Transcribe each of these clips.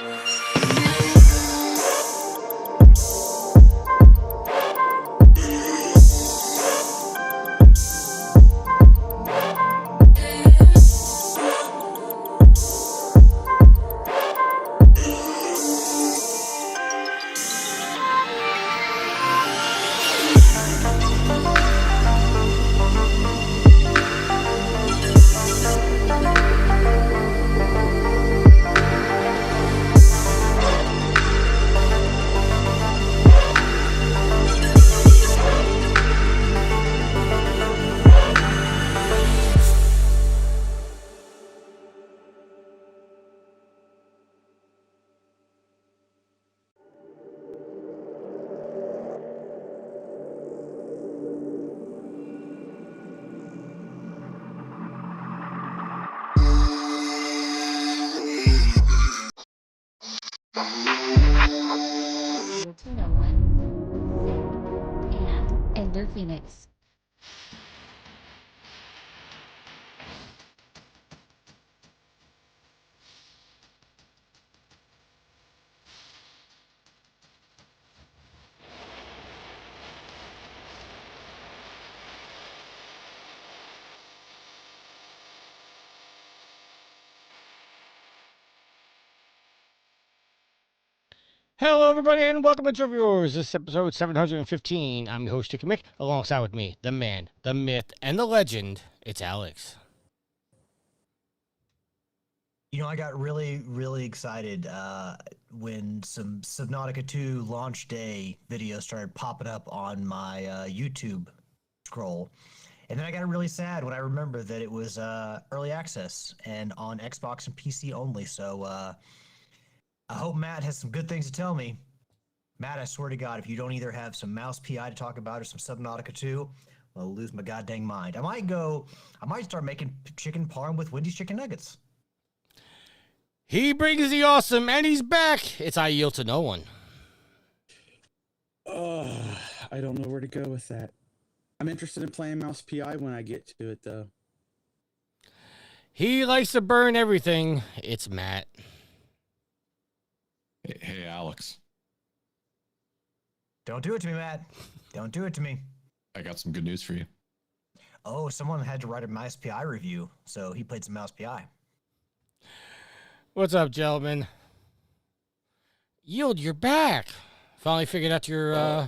To no one. And Ender Phoenix. Hello, everybody, and welcome to Reviewers. This is episode 715. I'm your host, Chicky Mick. Alongside with me, the man, the myth, and the legend. It's Alex. You know, I got really excited when some Subnautica 2 launch day videos started popping up on my YouTube scroll. And then I got really sad when I remembered that it was early access and on Xbox and PC only. So I hope Matt has some good things to tell me. Matt, I swear to God, if you don't either have some mouse PI to talk about or some Subnautica 2, I'll lose my goddamn mind. I might start making chicken parm with Wendy's chicken nuggets. He brings the awesome, and he's back. It's I Yield to No One. I don't know where to go with that. I'm interested in playing Mouse PI when I get to it, though. He likes to burn everything. It's Matt. Hey, Alex. Don't do it to me, Matt. Don't do it to me. I got some good news for you. Oh, someone had to write a Mouse PI review, so he played some Mouse PI. What's up, gentlemen? Yield, you're back. Finally figured out your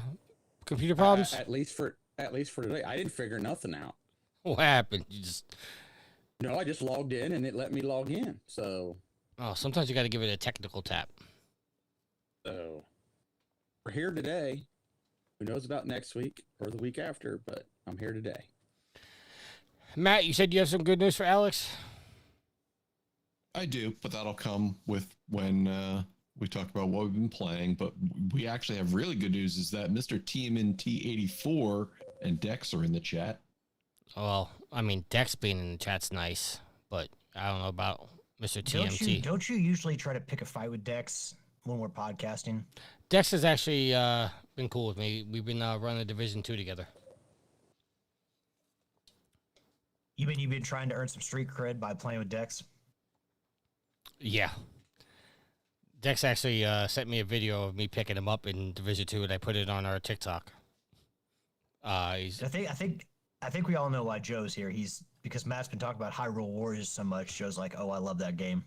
computer problems? At least for today. I didn't figure nothing out. What happened? You just... No, I just logged in and it let me log in. So. Oh, sometimes you got to give it a technical tap. So, we're here today. Who knows about next week or the week after, but I'm here today. Matt, you said you have some good news for Alex? I do, but that'll come with when we talk about what we've been playing. But we actually have really good news is that Mr. TMNT84 and Dex are in the chat. Well, I mean, Dex being in the chat's nice, but I don't know about Mr. TMT. Don't you usually try to pick a fight with Dex when we're podcasting? Dex has actually been cool with me. We've been running Division 2 together. You mean you've been trying to earn some street cred by playing with Dex? Yeah. Dex actually sent me a video of me picking him up in Division 2, and I put it on our TikTok. I think we all know why Joe's here. Because Matt's been talking about Hyrule Warriors so much. Joe's like, "Oh, I love that game.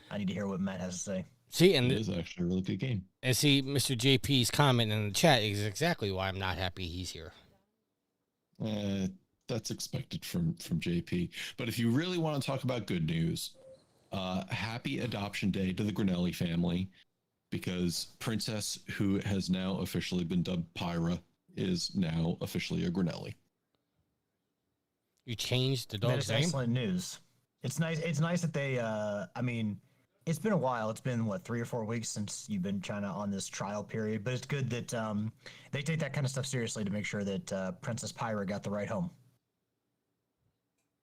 I need to hear what Matt has to say." See, and it is actually a really good game. And see, Mr. JP's comment in the chat is exactly why I'm not happy he's here. That's expected from JP. But if you really want to talk about good news, happy adoption day to the Grinelli family, because Princess, who has now officially been dubbed Pyra, is now officially a Grinelli. You changed the dog's name? That is excellent news. It's nice. It's nice that they. I mean, it's been a while. It's been what, 3 or 4 weeks since you've been kind of on this trial period. But it's good that they take that kind of stuff seriously to make sure that Princess Pyra got the right home.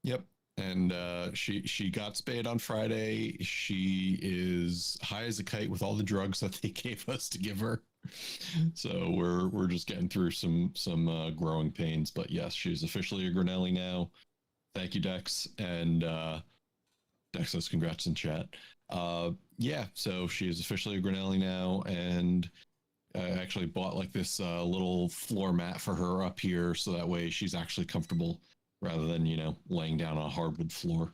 Yep. And she got spayed on Friday. She is high as a kite with all the drugs that they gave us to give her. So we're just getting through some growing pains. But yes, she's officially a Grinelli now. Thank you, Dex. And Dex says congrats in chat. Yeah, so she is officially a Grinnelli now, and I actually bought like this little floor mat for her up here, so that way she's actually comfortable rather than laying down on a hardwood floor.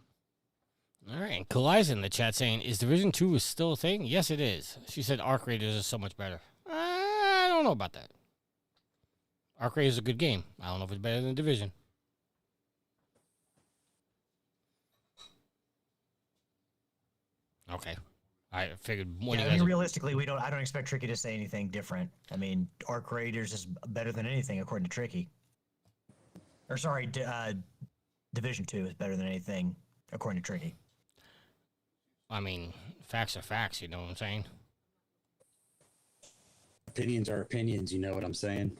All right, and Kalai's in the chat saying, "Is Division 2 still a thing?" Yes, it is. She said Arc Raiders is so much better. I don't know about that. Arc Raiders is a good game. I don't know if it's better than Division. Okay. I figured one Yeah, of I you mean, guys... realistically, I don't expect Tricky to say anything different. I mean, Arc Raiders is better than anything according to Tricky. Or sorry, Division 2 is better than anything according to Tricky. I mean, facts are facts, you know what I'm saying? Opinions are opinions, you know what I'm saying?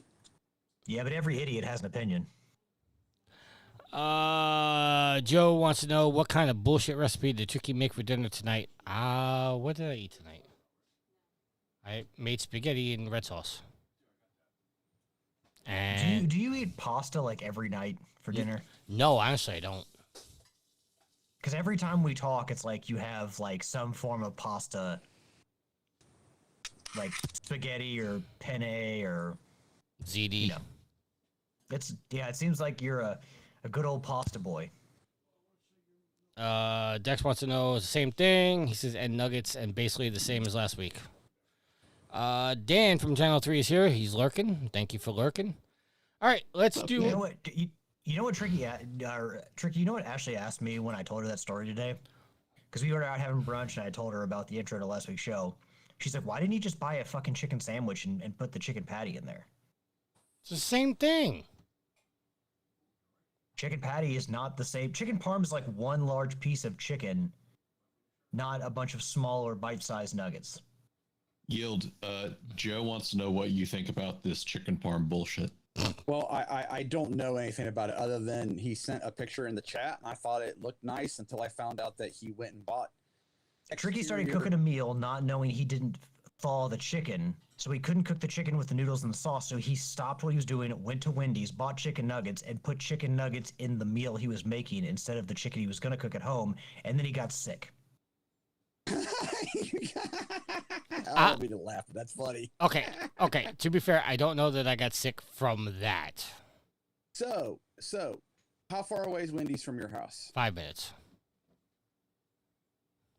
Yeah, but every idiot has an opinion. Joe wants to know what kind of bullshit recipe did Tricky make for dinner tonight. What did I eat tonight? I made spaghetti and red sauce. And Do you eat pasta like every night for dinner? no, honestly, I don't. Because every time we talk, it's like you have like some form of pasta, like spaghetti or penne or ZD. No. It seems like you're a good old pasta boy. Dex wants to know the same thing. He says, and nuggets, and basically the same as last week. Dan from Channel 3 is here. He's lurking. Thank you for lurking. All right, let's do... You know what? You know what Tricky? Tricky, you know what Ashley asked me when I told her that story today? Because we were out having brunch and I told her about the intro to last week's show. She's like, "Why didn't you just buy a fucking chicken sandwich and put the chicken patty in there?" It's the same thing. Chicken patty is not the same. Chicken parm is like one large piece of chicken, not a bunch of smaller bite-sized nuggets. Yield, Joe wants to know what you think about this chicken parm bullshit. Well, I don't know anything about it other than he sent a picture in the chat, and I thought it looked nice until I found out that he went and bought. Tricky started exterior- cooking a meal, not knowing he didn't thaw the chicken, so he couldn't cook the chicken with the noodles and the sauce. So he stopped what he was doing, went to Wendy's, bought chicken nuggets, and put chicken nuggets in the meal he was making instead of the chicken he was going to cook at home. And then he got sick. I don't mean to laugh, but that's funny. Okay. To be fair, I don't know that I got sick from that. So, how far away is Wendy's from your house? 5 minutes.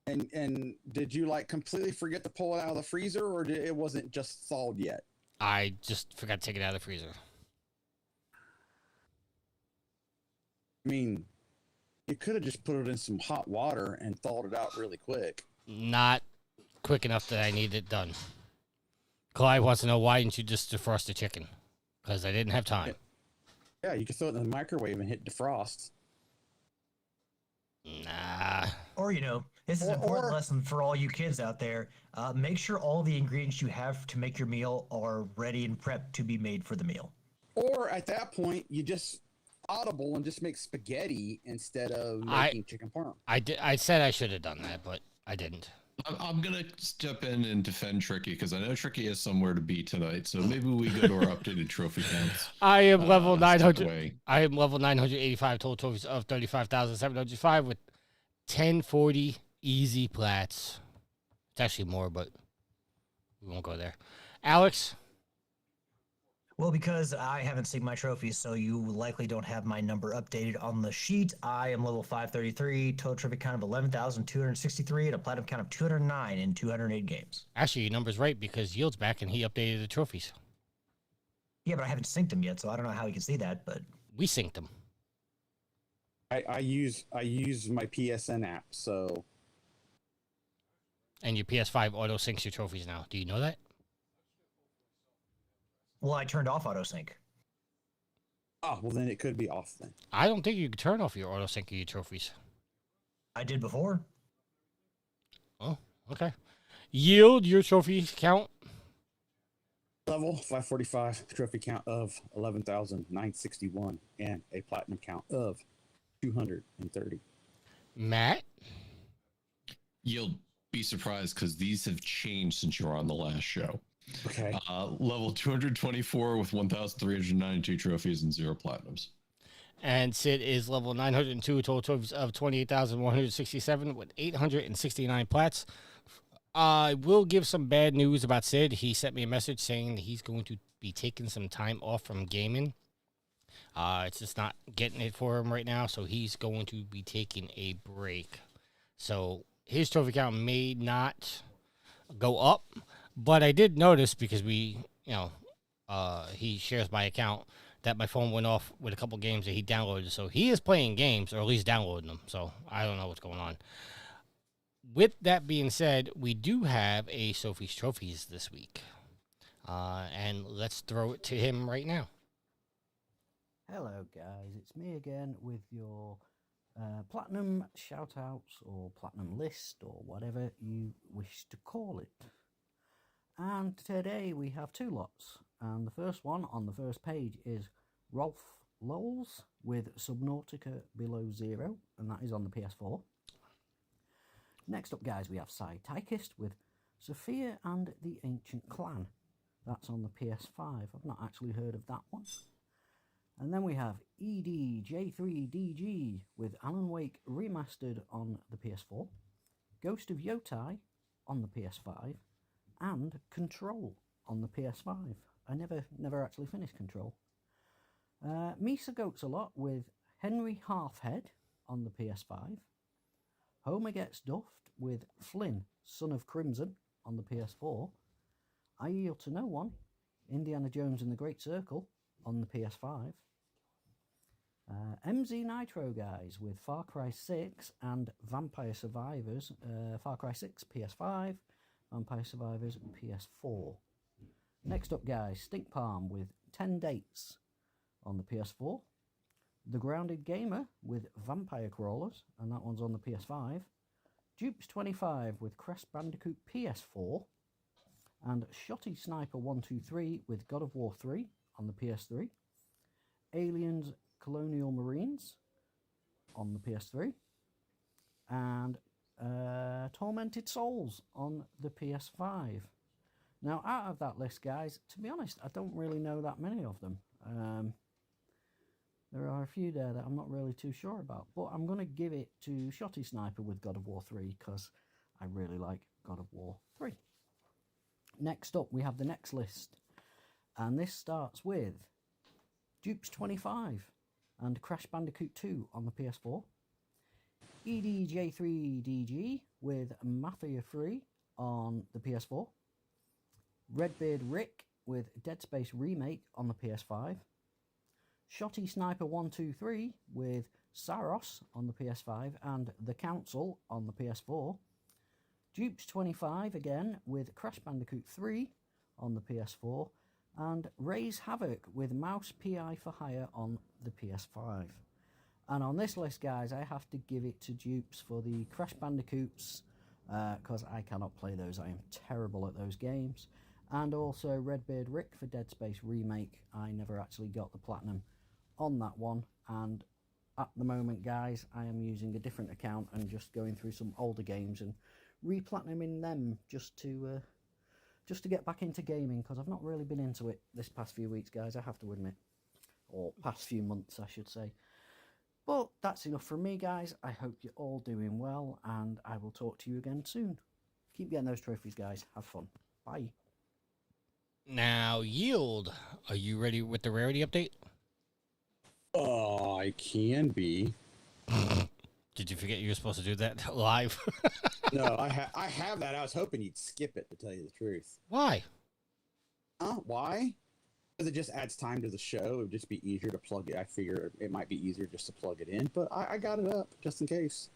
And did you like completely forget to pull it out of the freezer, or it wasn't just thawed yet? I just forgot to take it out of the freezer. I mean, you could have just put it in some hot water and thawed it out really quick. Not quick enough that I need it done. Clyde wants to know, why didn't you just defrost the chicken? Because I didn't have time. Yeah, you could throw it in the microwave and hit defrost. Nah. Or, this is an important lesson for all you kids out there. Make sure all the ingredients you have to make your meal are ready and prepped to be made for the meal. Or at that point, you just audible and just make spaghetti instead of making chicken parm. I said I should have done that, but I didn't. I'm going to step in and defend Tricky because I know Tricky has somewhere to be tonight. So maybe we go to our updated trophy counts. I am level 900. away. I am level 985 total trophies of 35,705 with 1040 easy plats. It's actually more, but we won't go there. Alex? Well, because I haven't seen my trophies, so you likely don't have my number updated on the sheet. I am level 533, total trophy count of 11,263, and a platinum count of 209 in 208 games. Actually, your number's right because Yield's back and he updated the trophies. Yeah, but I haven't synced them yet, so I don't know how you can see that, but... We synced them. I use my PSN app, so... And your PS5 auto syncs your trophies now. Do you know that? Well, I turned off autosync. Oh, well then it could be off then. I don't think you can turn off your auto sync of your trophies. I did before. Oh, okay. Yield, your trophy count. Level 545, trophy count of 11,961, and a platinum count of 230. Matt? You'll be surprised because these have changed since you were on the last show. Okay. Level 224 with 1,392 trophies and 0 platinums. And Sid is level 902, total trophies of 28,167 with 869 plats. I will give some bad news about Sid. He sent me a message saying that he's going to be taking some time off from gaming. It's just not getting it for him right now, so he's going to be taking a break. So his trophy count may not go up, but I did notice because he shares my account that my phone went off with a couple games that he downloaded. So he is playing games, or at least downloading them. So I don't know what's going on. With that being said, we do have a Sophie's Trophies this week. And let's throw it to him right now. Hello guys, it's me again with your platinum shoutouts or platinum list or whatever you wish to call it. And today we have two lots, and the first one on the first page is Rolf Lols with Subnautica Below Zero, and that is on the PS4. Next up guys, we have Sai Tykist with Sophia and the Ancient Clan. That's on the PS5. I've not actually heard of that one. And then we have EDJ3DG with Alan Wake Remastered on the PS4, Ghost of Yotai on the PS5, and Control on the PS5. I never actually finished Control. Misa Goats a lot with Henry Halfhead on the PS5, Homer Gets Duffed with Flynn, Son of Crimson on the PS4, I Yield to No One, Indiana Jones and the Great Circle on the PS5, MZ Nitro guys with Far Cry 6 and Vampire Survivors, Far Cry 6 PS5, Vampire Survivors PS4. Next up guys, Stink Palm with 10 Dates on the PS4, The Grounded Gamer with Vampire Crawlers, and that one's on the PS5, Dupes 25 with Crash Bandicoot PS4, and Shotty Sniper 123 with God of War 3 on the PS3, Aliens Colonial Marines on the PS3, and Tormented Souls on the PS5. Now, out of that list, guys, to be honest, I don't really know that many of them. There are a few there that I'm not really too sure about, but I'm going to give it to Shotty Sniper with God of War 3 because I really like God of War 3. Next up, we have the next list, and this starts with Dupes 25 and Crash Bandicoot 2 on the PS4, EDJ3DG with Mafia 3 on the PS4, Redbeard Rick with Dead Space Remake on the PS5, Shotty Sniper 123 with Saros on the PS5 and The Council on the PS4, Dupes 25 again with Crash Bandicoot 3 on the PS4, and Raise Havoc with Mouse PI for Hire on the PS5. And on this list, guys, I have to give it to Dupes for the Crash Bandicoots, because I cannot play those. I am terrible at those games. And also Redbeard Rick for Dead Space Remake. I never actually got the platinum on that one. And at the moment, guys, I am using a different account and just going through some older games and re-platinuming them just to get back into gaming, because I've not really been into it this past few weeks, guys, I have to admit. Or past few months, I should say. But that's enough from me, guys. I hope you're all doing well, and I will talk to you again soon. Keep getting those trophies, guys. Have fun. Bye. Now, Yield, are you ready with the rarity update? I can be. Did you forget you were supposed to do that live? No, I have that. I was hoping you'd skip it, to tell you the truth. Why? Why? Because it just adds time to the show. It would just be easier to plug it. I figure it might be easier just to plug it in, but I got it up just in case.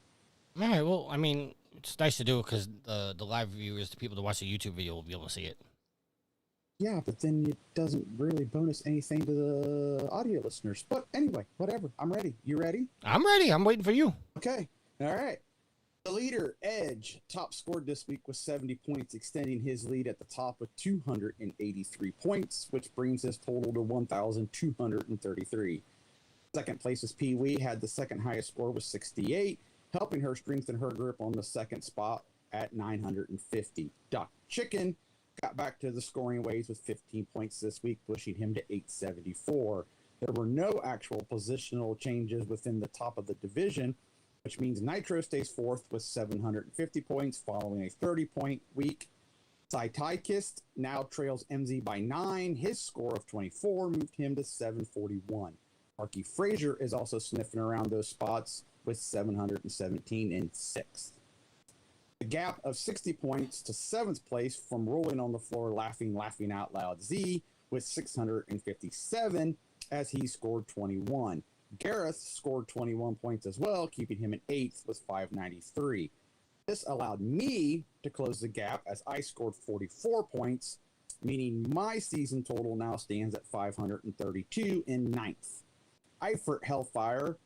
All right, well, I mean, it's nice to do it because the live viewers, the people that watch the YouTube video, will be able to see it. Yeah, but then it doesn't really bonus anything to the audio listeners. But anyway, whatever. I'm ready. You ready? I'm ready. I'm waiting for you. Okay. All right. The leader, Edge, top scored this week with 70 points, extending his lead at the top with 283 points, which brings his total to 1,233. Second place is Pee Wee, had the second highest score with 68, helping her strengthen her grip on the second spot at 950. Doc Chicken got back to the scoring ways with 15 points this week, pushing him to 874. There were no actual positional changes within the top of the division, which means Nitro stays fourth with 750 points following a 30-point week. Saitikist now trails MZ by 9. His score of 24 moved him to 741. Marky Frazier is also sniffing around those spots with 717 in 6th. The gap of 60 points to 7th place from rolling on the floor laughing out loud Z with 657 as he scored 21. Gareth scored 21 points as well, keeping him in 8th with 593. This allowed me to close the gap as I scored 44 points, meaning my season total now stands at 532 in 9th. Eifert Hellfire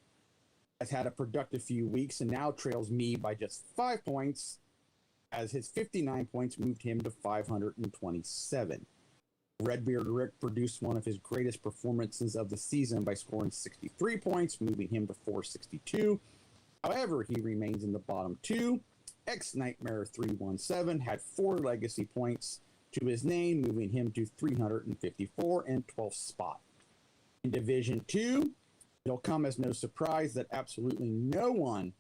has had a productive few weeks and now trails me by just 5 points, as his 59 points moved him to 527. Redbeard Rick produced one of his greatest performances of the season by scoring 63 points, moving him to 462. However, he remains in the bottom 2. X-Nightmare 317 had 4 legacy points to his name, moving him to 354 and 12th spot. In Division 2, it'll come as no surprise that absolutely no one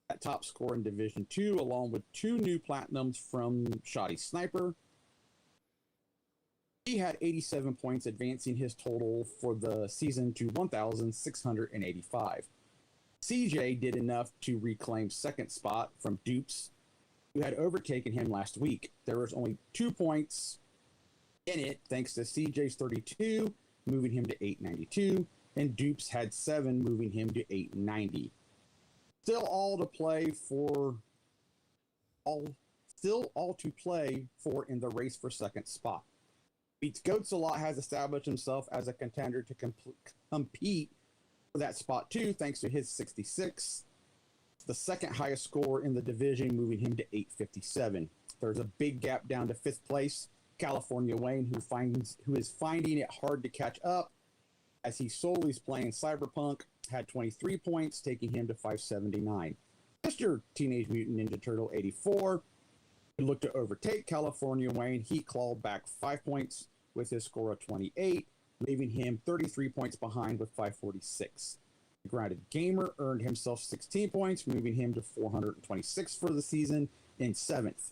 at top score in Division 2, along with 2 new platinums from Shoddy Sniper. He had 87 points, advancing his total for the season to 1,685. CJ did enough to reclaim second spot from Dupes, who had overtaken him last week. There was only 2 points in it, thanks to CJ's 32, moving him to 892, and Dupes had 7, moving him to 890. Still all to play for in the race for second spot. Beats Goats a lot has established himself as a contender to compete for that spot too, thanks to his 66, the second highest score in the division, moving him to 857. There's a big gap down to 5th place. California Wayne, who is finding it hard to catch up as he solely is playing Cyberpunk, had 23 points, taking him to 579. Mr. Teenage Mutant Ninja Turtle 84 looked to overtake California Wayne. He clawed back 5 points with his score of 28, leaving him 33 points behind with 546. The Grounded Gamer earned himself 16 points, moving him to 426 for the season in 7th.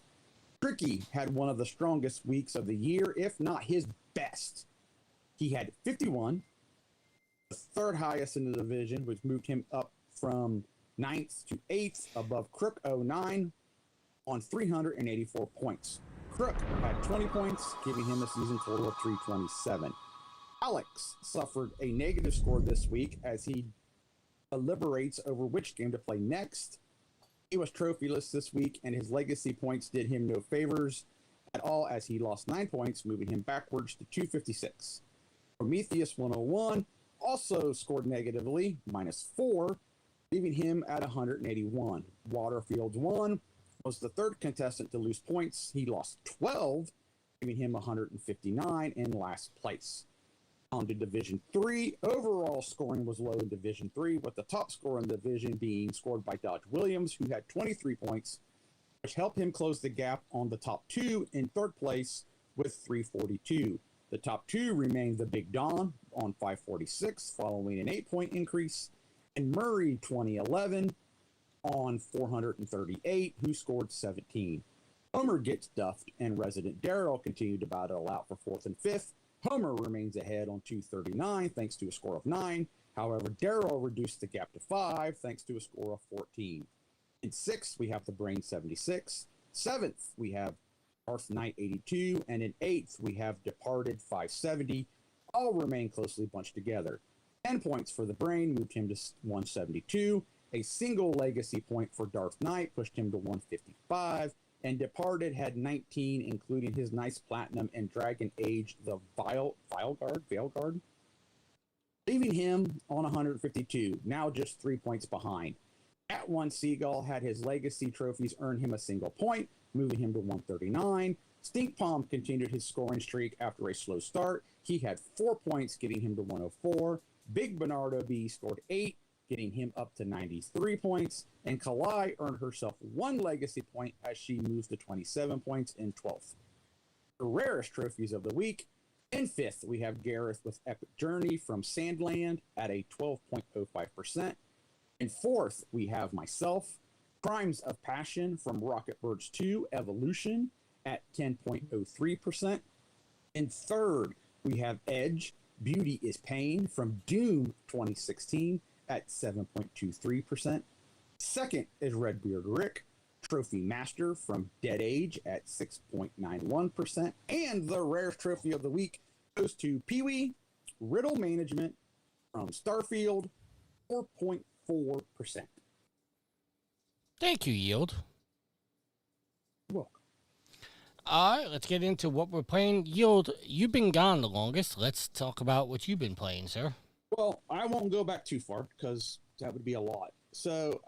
Tricky had one of the strongest weeks of the year, if not his best. He had 51, the 3rd highest in the division, which moved him up from 9th to 8th above Crook 09 on 384 points. Crook had 20 points, giving him a season total of 327. Alex suffered a negative score this week as he deliberates over which game to play next. He was trophyless this week, and his legacy points did him no favors at all as he lost 9 points, moving him backwards to 256. Prometheus 101 also scored negatively, -4, leaving him at 181. Waterfields 1 was the 3rd contestant to lose points. He lost 12, giving him 159 in last place. On to Division 3, overall scoring was low in Division 3, with the top score in the division being scored by Dodge Williams, who had 23 points, which helped him close the gap on the top 2 in 3rd place with 342. The top 2 remained the Big Don on 546, following an 8-point increase, and Murray 2011 on 438, who scored 17. Homer gets duffed, and Resident Daryl continued to battle out for 4th and 5th. Homer remains ahead on 239 thanks to a score of 9. However, Daryl reduced the gap to 5 thanks to a score of 14. In 6th, we have the Brain 76. 7th, we have Darth Knight 82. And in 8th, we have Departed 570. All remain closely bunched together. 10 points for the Brain moved him to 172. A single legacy point for Darth Knight pushed him to 155. And Departed had 19, including his nice platinum and Dragon Age, the Veilguard, leaving him on 152, now just 3 points behind. At 1 Seagull had his legacy trophies earn him a single point, moving him to 139. Stink Palm continued his scoring streak after a slow start. He had 4 points, getting him to 104. Big Bernardo B scored 8, getting him up to 93 points, and Kalai earned herself 1 legacy point as she moves to 27 points in 12th. The rarest trophies of the week In fifth, we have Gareth with Epic Journey from Sandland at a 12.05%. In fourth, we have myself, Crimes of Passion from Rocket Birds 2 Evolution at 10.03%. In third, we have Edge, Beauty is Pain from Doom 2016 at 7.23%. Second is Redbeard Rick, Trophy Master from Dead Age at 6.91%. And the rarest trophy of the week goes to Pee-wee Riddle Management from Starfield, 4.4%. Thank you, Yield. You're welcome. All right, let's get into what we're playing. Yield, you've been gone the longest. Let's talk about what you've been playing, sir. Well, I won't go back too far because that would be a lot. So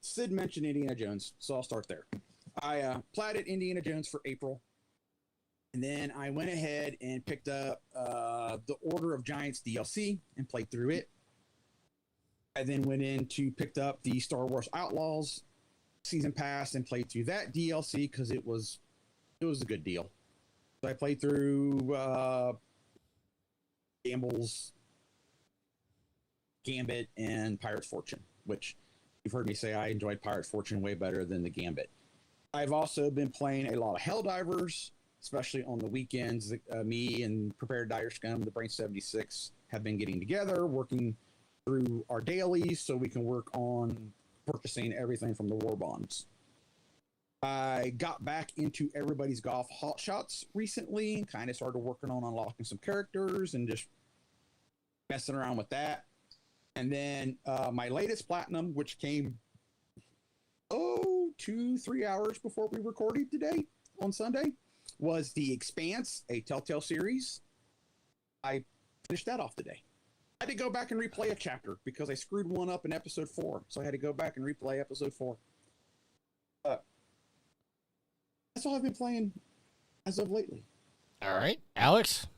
Sid mentioned Indiana Jones, so I'll start there. I platted Indiana Jones for April, and then I went ahead and picked up the Order of Giants DLC and played through it. I then went in to picked up the Star Wars Outlaws season pass and played through that DLC because it was a good deal. So I played through Gambit and Pirate's Fortune, which you've heard me say I enjoyed Pirate's Fortune way better than the Gambit. I've also been playing a lot of Helldivers, especially on the weekends. Me and Prepared Dire Scum, the Brain 76, have been getting together, working through our dailies so we can work on purchasing everything from the war bonds. I got back into Everybody's Golf Hot Shots recently and kind of started working on unlocking some characters and just messing around with that. And then my latest platinum, which came 2-3 hours before we recorded today on Sunday, was The Expanse, a Telltale series. I finished that off today. I had to go back and replay a chapter because I screwed one up in episode 4. So I had to go back and replay episode 4. That's all I've been playing as of lately. All right, Alex?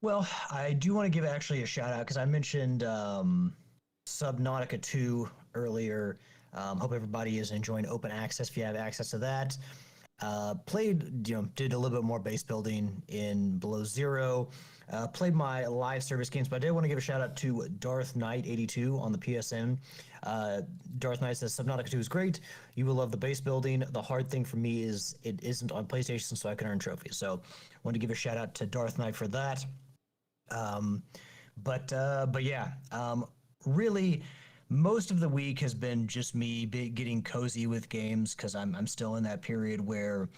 Well, I do want to give actually a shout out because I mentioned Subnautica 2 earlier. Hope everybody is enjoying open access if you have access to that. Did a little bit more base building in Below Zero. Played my live service games, but I did want to give a shout out to Darth Knight 82 on the PSN. Darth Knight says Subnautica 2 is great. You will love the base building. The hard thing for me is it isn't on PlayStation, so I can earn trophies. So I want to give a shout out to Darth Knight for that. Really, most of the week has been just me getting cozy with games because I'm still in that period where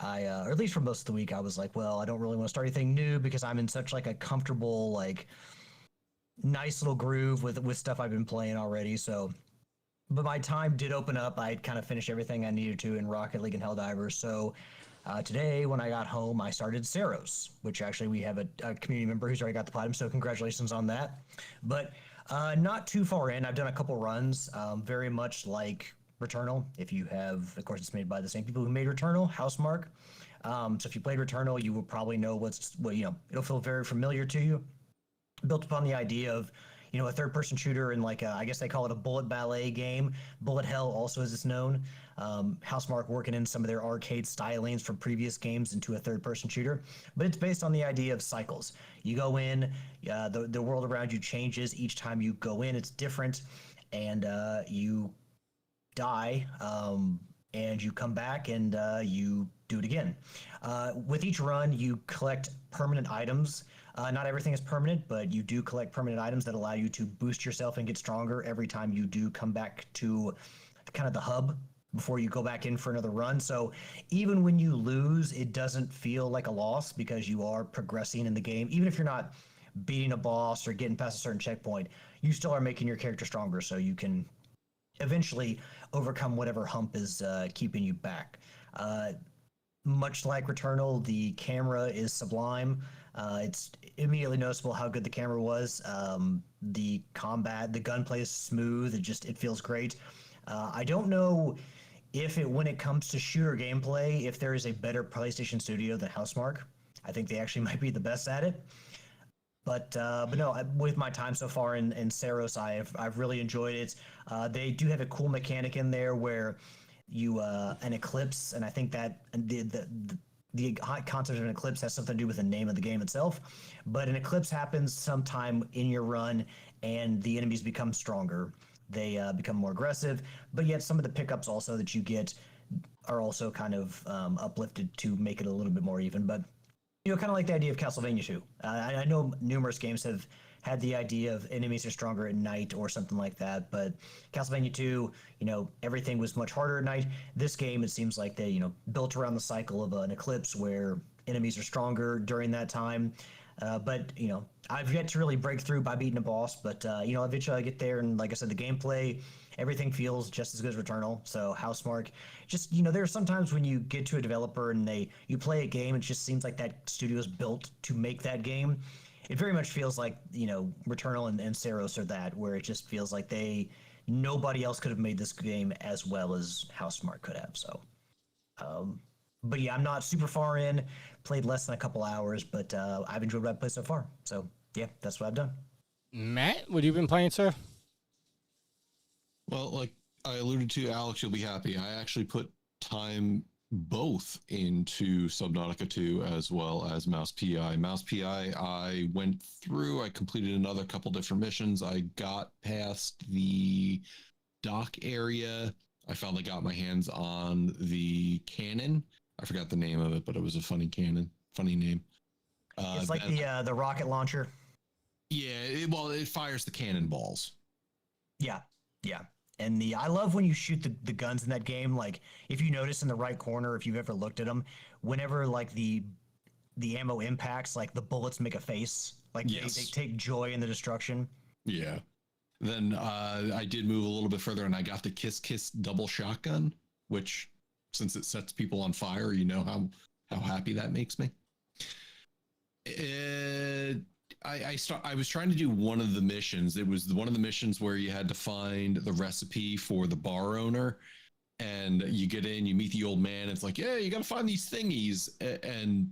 or at least for most of the week, I was like, well, I don't really want to start anything new because I'm in such like a comfortable, like nice little groove with stuff I've been playing already. So, but my time did open up. I kind of finished everything I needed to in Rocket League and Helldivers. So today when I got home, I started Saros, which actually we have a community member who's already got the platinum. So congratulations on that. But not too far in. I've done a couple runs, very much like Returnal. If you have, of course, it's made by the same people who made Returnal, Housemarque. So if you played Returnal, you will probably know it'll feel very familiar to you. Built upon the idea of, a third-person shooter and like I guess they call it a bullet ballet game. Bullet hell, also as it's known. Housemarque working in some of their arcade stylings from previous games into a third-person shooter, but it's based on the idea of cycles. You go in, the world around you changes each time you go in. It's different, and you die, and you come back and you do it again. With each run, you collect permanent items. Not everything is permanent, but you do collect permanent items that allow you to boost yourself and get stronger every time you do come back to kind of the hub before you go back in for another run. So even when you lose, it doesn't feel like a loss because you are progressing in the game. Even if you're not beating a boss or getting past a certain checkpoint, you still are making your character stronger so you can eventually overcome whatever hump is keeping you back. Much like Returnal, the camera is sublime. It's immediately noticeable how good the camera was. The combat, the gunplay is smooth. It feels great. I don't know when it comes to shooter gameplay, if there is a better PlayStation studio than Housemarque. I think they actually might be the best at it. But no, with my time so far in Saros, I've really enjoyed it. They do have a cool mechanic in there where you an eclipse, and I think that the concept of an eclipse has something to do with the name of the game itself. But an eclipse happens sometime in your run, and the enemies become stronger. They become more aggressive, but yet some of the pickups also that you get are also kind of uplifted to make it a little bit more even. But kind of like the idea of Castlevania 2. I know numerous games have had the idea of enemies are stronger at night or something like that, but Castlevania 2, everything was much harder at night. This game, it seems like they, built around the cycle of an eclipse where enemies are stronger during that time. But I've yet to really break through by beating a boss, but eventually I get there, and like I said, the gameplay, everything feels just as good as Returnal. So Housemarque, just there are sometimes when you get to a developer and you play a game, it just seems like that studio is built to make that game. It very much feels like Returnal and Saros are that, where it just feels like nobody else could have made this game as well as Housemarque could have. So, but yeah, I'm not super far in. Played less than a couple hours, but I've enjoyed what I've played so far. So yeah, that's what I've done. Matt, what have you been playing, sir? Well, like I alluded to, Alex, you'll be happy. I actually put time both into Subnautica 2 as well as Mouse PI. Mouse PI, I went through, I completed another couple different missions. I got past the dock area. I finally got my hands on the cannon. I forgot the name of it, but it was a funny cannon, funny name. It's like the rocket launcher. Yeah, it fires the cannonballs. Yeah, yeah. And I love when you shoot the guns in that game. Like, if you notice in the right corner, if you've ever looked at them, whenever like the ammo impacts, like the bullets make a face. Like yes. they take joy in the destruction. Yeah. Then I did move a little bit further, and I got the Kiss double shotgun, which, since it sets people on fire, how happy that makes me. I was trying to do one of the missions. It was one of the missions where you had to find the recipe for the bar owner, and you get in, you meet the old man. It's like, yeah, you got to find these thingies, and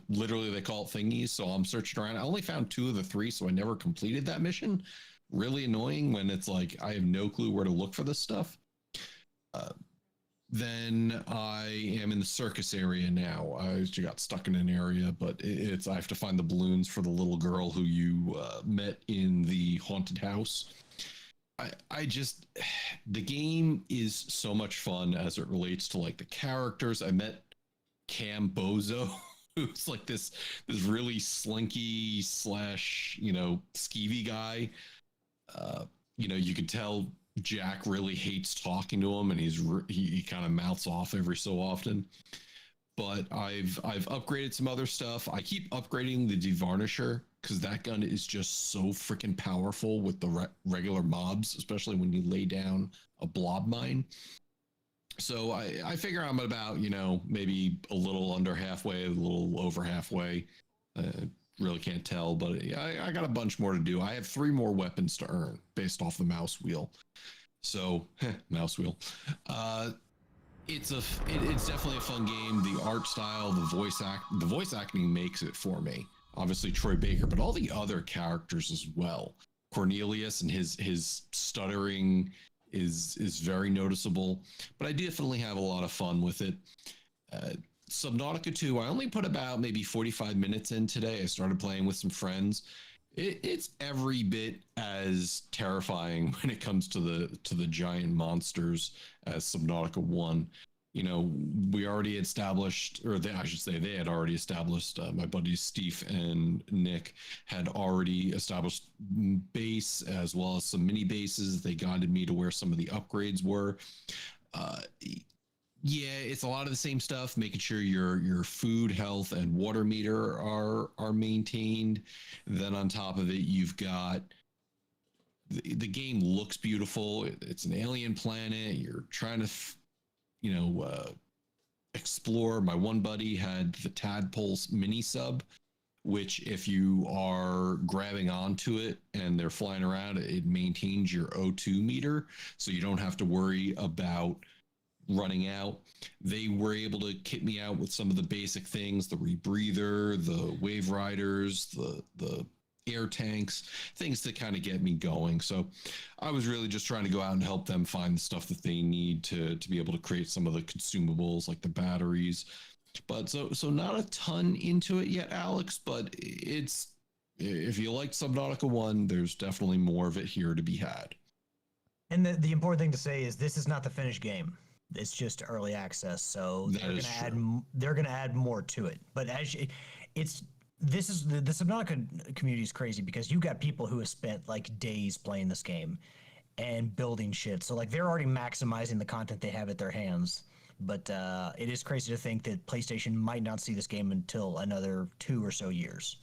literally they call it thingies. So I'm searching around. I only found 2 of the 3, so I never completed that mission. Really annoying when it's like I have no clue where to look for this stuff. Then I am in the circus area now. I got stuck in an area, but I have to find the balloons for the little girl who you met in the haunted house. The game is so much fun as it relates to like the characters. I met Cam Bozo, who's like this really slinky / skeevy guy. You could tell Jack really hates talking to him, and he kind of mouths off every so often. But I've upgraded some other stuff. I keep upgrading the Devarnisher because that gun is just so freaking powerful with the regular mobs, especially when you lay down a blob mine. So I figure I'm about maybe a little under halfway, a little over halfway. Really can't tell, but I got a bunch more to do. I have 3 more weapons to earn based off the mouse wheel. So, mouse wheel. It's definitely a fun game. The art style, the voice acting makes it for me. Obviously Troy Baker, but all the other characters as well. Cornelius and his stuttering is very noticeable, but I definitely have a lot of fun with it. Subnautica 2, I only put about maybe 45 minutes in today. I started playing with some friends. It's every bit as terrifying when it comes to the giant monsters as Subnautica 1. We already established, or I should say they had already established, my buddies Steve and Nick had already established base as well as some mini bases. They guided me to where some of the upgrades were. Yeah, it's a lot of the same stuff, making sure your food, health, and water meter are maintained. Then on top of it, you've got the game looks beautiful. It's an alien planet. You're trying to, explore. My one buddy had the Tadpoles mini sub, which if you are grabbing onto it and they're flying around, it maintains your O2 meter, so you don't have to worry about running out. They were able to kit me out with some of the basic things, the rebreather, the wave riders, the air tanks, things to kind of get me going. So I was really just trying to go out and help them find the stuff that they need to be able to create some of the consumables like the batteries. But so not a ton into it yet, Alex, but it's, if you like Subnautica 1, there's definitely more of it here to be had. And the important thing to say is this is not the finished game. It's just early access, so That is true. they're going to add more to it. But this is the Subnautica community is crazy because you got people who have spent like days playing this game and building shit. So like they're already maximizing the content they have at their hands. But it is crazy to think that PlayStation might not see this game until another 2 or so years.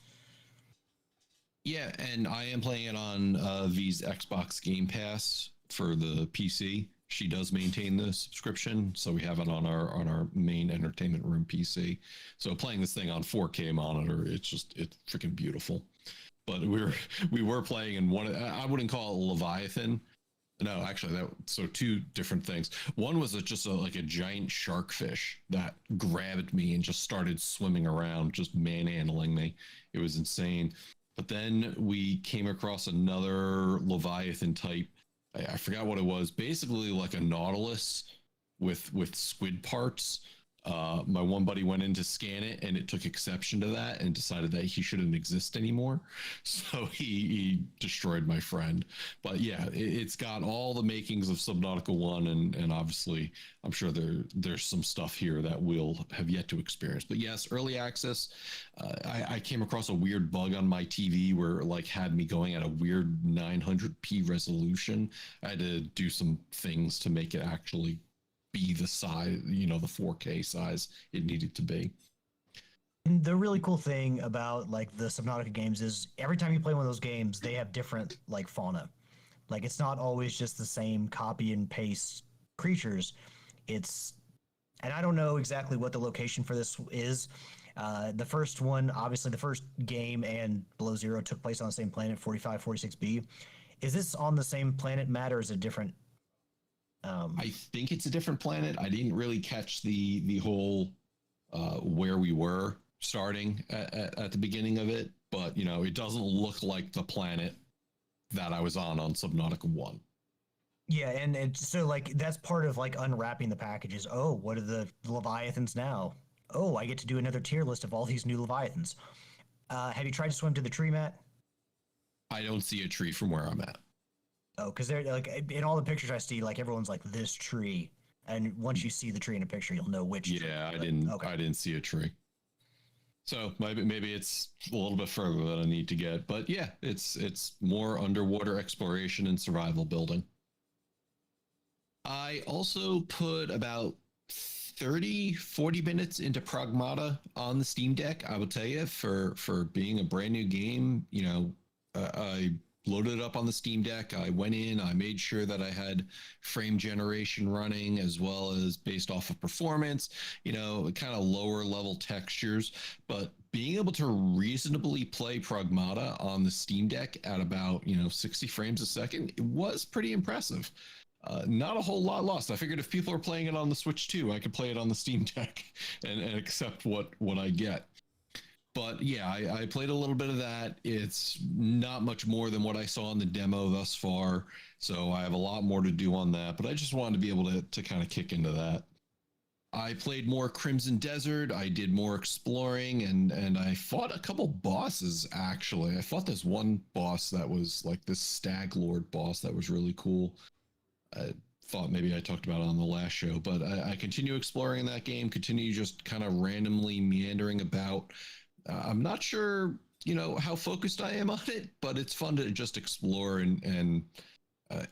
Yeah, and I am playing it on V's Xbox Game Pass for the PC. She does maintain the subscription, so we have it on our main entertainment room PC. So playing this thing on 4K monitor, it's freaking beautiful. But we were playing in one. I wouldn't call it Leviathan. No, actually, so two different things. One was just like a giant shark fish that grabbed me and just started swimming around, just manhandling me. It was insane. But then we came across another Leviathan type. I forgot what it was. Basically, like a nautilus with squid parts. My one buddy went in to scan it, and it took exception to that and decided that he shouldn't exist anymore. So he destroyed my friend. But yeah, it's got all the makings of Subnautica 1, and obviously, I'm sure there's some stuff here that we'll have yet to experience. But yes, early access. I came across a weird bug on my TV where it like had me going at a weird 900p resolution. I had to do some things to make it actually be the size, the 4K size it needed to be. And the really cool thing about like the Subnautica games is every time you play one of those games, they have different like fauna. Like it's not always just the same copy and paste creatures. And I don't know exactly what the location for this is. The first one, obviously the first game and Below Zero took place on the same planet, 4546b. Is this on the same planet, Matt, or is it different? I think it's a different planet. I didn't really catch the whole where we were starting at the beginning of it, but it doesn't look like the planet that I was on Subnautica 1. Yeah, and so like that's part of like unwrapping the packages. Oh, what are the Leviathans now? Oh, I get to do another tier list of all these new Leviathans. Have you tried to swim to the tree, Matt? I don't see a tree from where I'm at. Oh, because they're like in all the pictures I see, like everyone's like this tree, and once you see the tree in a picture, you'll know which. Yeah, tree, I didn't see a tree. So maybe it's a little bit further than I need to get, but yeah, it's more underwater exploration and survival building. I also put about 40 minutes into Pragmata on the Steam Deck. I will tell you, for being a brand new game, I loaded it up on the Steam Deck. I went in, I made sure that I had frame generation running as well as based off of performance, kind of lower level textures. But being able to reasonably play Pragmata on the Steam Deck at about, 60 frames a second, it was pretty impressive. Not a whole lot lost. I figured if people are playing it on the Switch too, I could play it on the Steam Deck and accept what I get. But yeah, I played a little bit of that. It's not much more than what I saw in the demo thus far. So I have a lot more to do on that, but I just wanted to be able to kind of kick into that. I played more Crimson Desert. I did more exploring and I fought a couple bosses, actually. I fought this one boss that was like this Stag Lord boss that was really cool. I thought maybe I talked about it on the last show, but I continue exploring that game, continue just kind of randomly meandering about. I'm not sure, how focused I am on it, but it's fun to just explore. And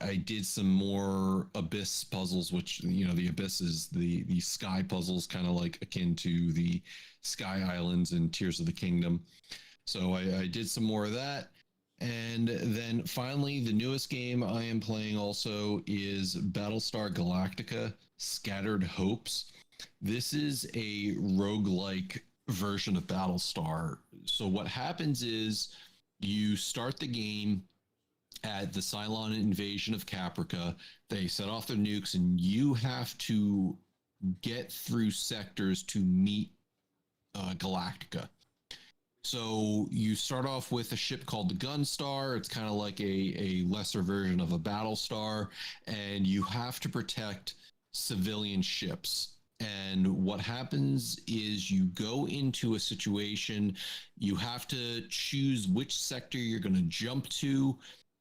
I did some more Abyss puzzles, which, the Abyss is the sky puzzles, kind of like akin to the Sky Islands and Tears of the Kingdom. So I did some more of that. And then finally, the newest game I am playing also is Battlestar Galactica Scattered Hopes. This is a roguelike version of Battlestar. So what happens is you start the game at the Cylon invasion of Caprica. They set off their nukes and you have to get through sectors to meet Galactica. So you start off with a ship called the Gunstar. It's kind of like a lesser version of a Battlestar, and you have to protect civilian ships. And what happens is you go into a situation, you have to choose which sector you're going to jump to.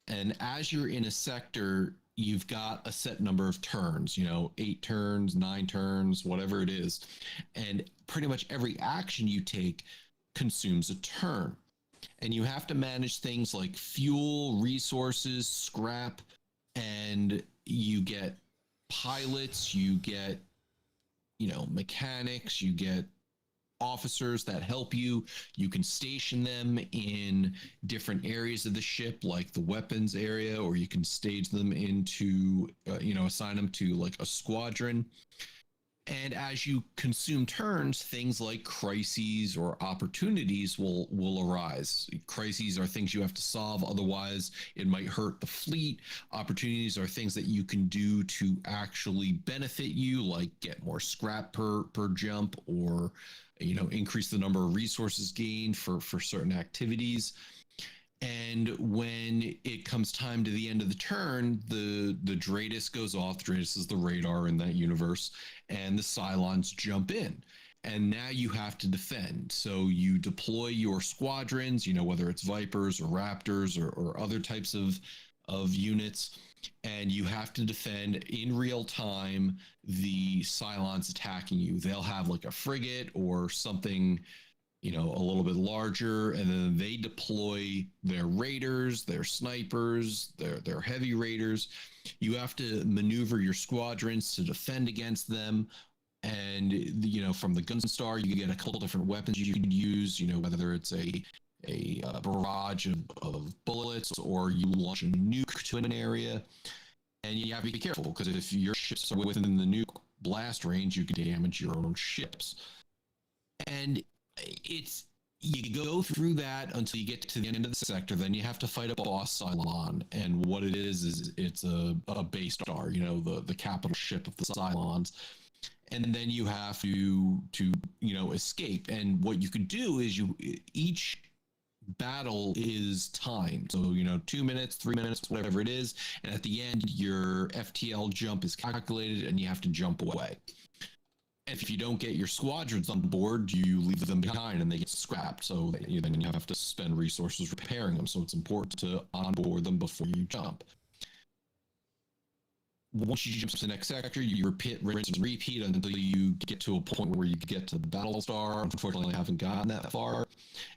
And as you're in a sector, you've got a set number of turns, 8 turns, 9 turns, whatever it is. And pretty much every action you take consumes a turn. And you have to manage things like fuel, resources, scrap, and you get pilots, you get, mechanics, you get officers that help you. You can station them in different areas of the ship, like the weapons area, or you can stage them into, assign them to like a squadron. And as you consume turns, things like crises or opportunities will arise. Crises are things you have to solve, otherwise it might hurt the fleet. Opportunities are things that you can do to actually benefit you, like get more scrap per jump, or increase the number of resources gained for certain activities. And when it comes time to the end of the turn, the Dratus goes off. The Dratus is the radar in that universe, and the Cylons jump in. And now you have to defend. So you deploy your squadrons, whether it's Vipers or Raptors or other types of units, and you have to defend in real time the Cylons attacking you. They'll have like a frigate or something, a little bit larger, and then they deploy their raiders, their snipers, their heavy raiders. You have to maneuver your squadrons to defend against them. And from the Gunstar, you get a couple different weapons you can use, whether it's a barrage of bullets, or you launch a nuke to an area. And you have to be careful, because if your ships are within the nuke blast range, you can damage your own ships. And you go through that until you get to the end of the sector. Then you have to fight a boss Cylon, and what it is it's a base star, the capital ship of the Cylons. And then you have to escape. And what you could do is each battle is timed, so 2 minutes, 3 minutes, whatever it is, and at the end your FTL jump is calculated and you have to jump away. If you don't get your squadrons on board, you leave them behind and they get scrapped. So then you have to spend resources repairing them. So it's important to onboard them before you jump. Once you jump to the next sector, you rinse and repeat until you get to a point where you get to the Battlestar. Unfortunately, I haven't gotten that far.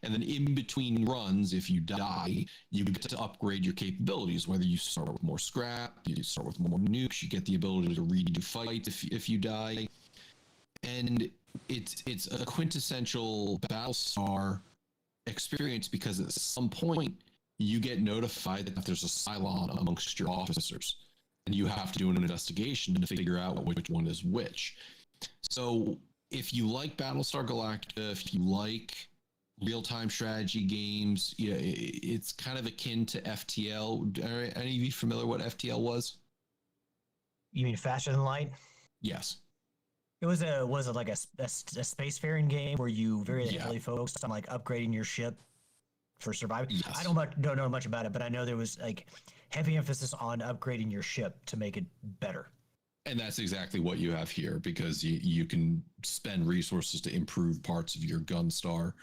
And then in between runs, if you die, you get to upgrade your capabilities. Whether you start with more scrap, you start with more nukes, you get the ability to redo fights if you die. And it's a quintessential Battlestar experience, because at some point you get notified that there's a Cylon amongst your officers, and you have to do an investigation to figure out which one is which. So if you like Battlestar Galactica, if you like real-time strategy games, it's kind of akin to FTL. Are any of you familiar what FTL was? You mean Faster Than Light? Yes. It was like a spacefaring game where you very heavily focused on like upgrading your ship for surviving. Yes. I don't know much about it, but I know there was like heavy emphasis on upgrading your ship to make it better. And that's exactly what you have here, because you can spend resources to improve parts of your Gunstar.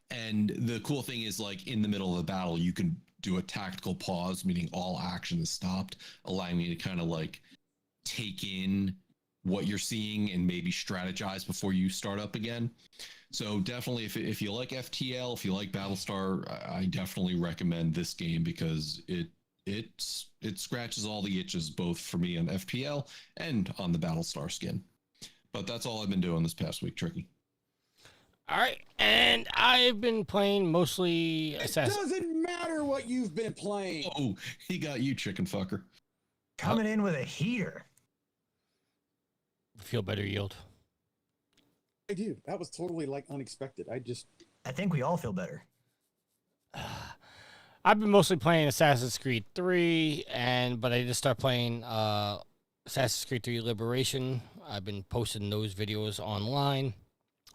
And the cool thing is, like, in the middle of the battle, you can do a tactical pause, meaning all action is stopped, allowing you to kind of like take in what you're seeing and maybe strategize before you start up again. So definitely, if you like FTL, if you like Battlestar, I definitely recommend this game, because it scratches all the itches, both for me on FPL and on the Battlestar skin. But that's all I've been doing this past week, Tricky. All right, and I've been playing mostly It doesn't matter what you've been playing. Oh, he got you, chicken fucker. Coming in with a heater. Feel better, Yield. I do. That was totally like unexpected. I think we all feel better. I've been mostly playing Assassin's Creed 3, but I just started playing Assassin's Creed 3 Liberation. I've been posting those videos online.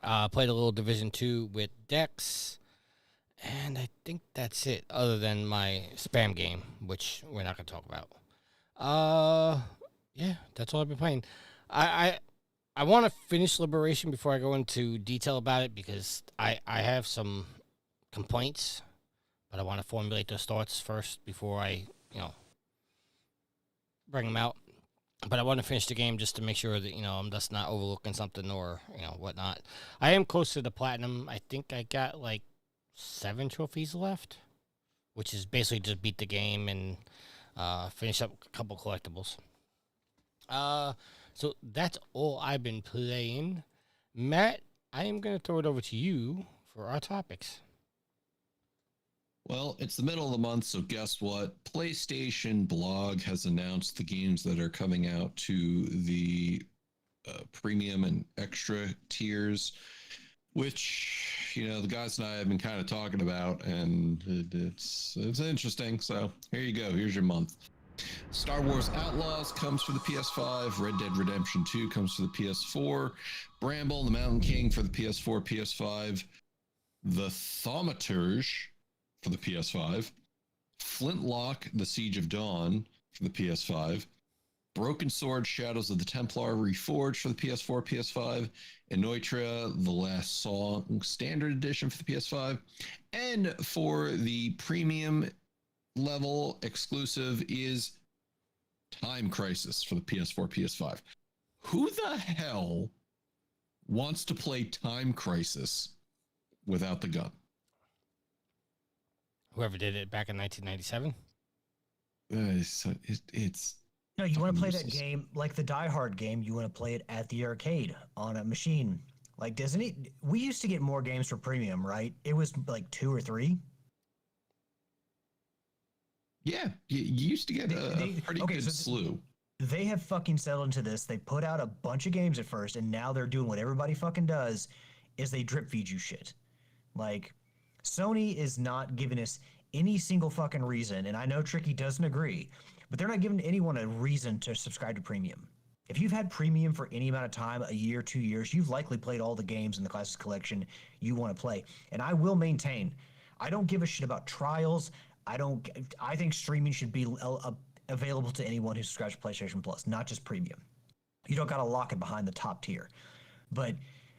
Played a little Division 2 with Dex. And I think that's it, other than my spam game, which we're not going to talk about. Yeah, that's all I've been playing. I want to finish Liberation before I go into detail about it, because I have some complaints, but I want to formulate those thoughts first before I, bring them out. But I want to finish the game just to make sure that, I'm just not overlooking something or, whatnot. I am close to the platinum. I think I got like 7 trophies left, which is basically just beat the game and finish up a couple collectibles. So that's all I've been playing. Matt, I am going to throw it over to you for our topics. Well, it's the middle of the month, so guess what? PlayStation blog has announced the games that are coming out to the premium and extra tiers, which, the guys and I have been kind of talking about, and it's interesting. So here you go. Here's your month. Star Wars Outlaws comes for the PS5. Red Dead Redemption 2 comes for the PS4. Bramble, the Mountain King for the PS4, PS5. The Thaumaturge for the PS5, Flintlock, The Siege of Dawn for the PS5, Broken Sword, Shadows of the Templar Reforged for the PS4, PS5, Enoitra, The Last Song Standard Edition for the PS5, and for the premium level exclusive is Time Crisis for the PS4, PS5. Who the hell wants to play Time Crisis without the gun? Whoever did it back in 1997. It's No, you want to play that game like the Die Hard game. You want to play it at the arcade on a machine. Like, doesn't it? We used to get more games for premium, right? It was like 2 or 3. Yeah, you used to get a pretty good slew. They have fucking settled into this. They put out a bunch of games at first, and now they're doing what everybody fucking does, is they drip feed you shit. Like, Sony is not giving us any single fucking reason, and I know Tricky doesn't agree, but they're not giving anyone a reason to subscribe to premium. If you've had premium for any amount of time, a year, 2 years, you've likely played all the games in the Classics collection you want to play. And I will maintain, I don't give a shit about trials. I think streaming should be available to anyone who subscribes to PlayStation Plus, not just premium. You don't got to lock it behind the top tier. But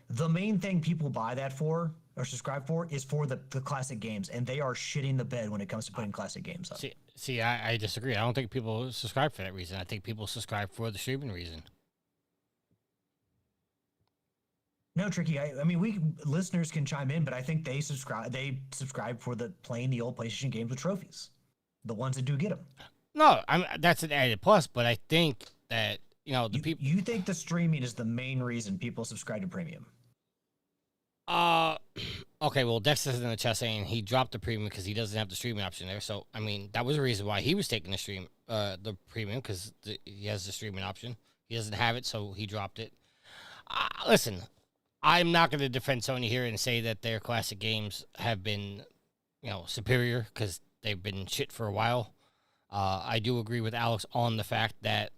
the main thing people buy that for or subscribe for is for the classic games, and they are shitting the bed when it comes to putting classic games up. See, I disagree. I don't think people subscribe for that reason. I think people subscribe for the streaming reason. No, Tricky. I mean, listeners can chime in, but I think they subscribe for the playing the old PlayStation games with trophies, the ones that do get them. No, that's an added plus, but I think that the people. You think the streaming is the main reason people subscribe to premium? Okay. Well, Dex is in the chat saying he dropped the premium because he doesn't have the streaming option there. So I mean, that was the reason why he was taking the premium, because he has the streaming option. He doesn't have it, so he dropped it. Listen, I'm not going to defend Sony here and say that their classic games have been, superior, because they've been shit for a while. I do agree with Alex on the fact that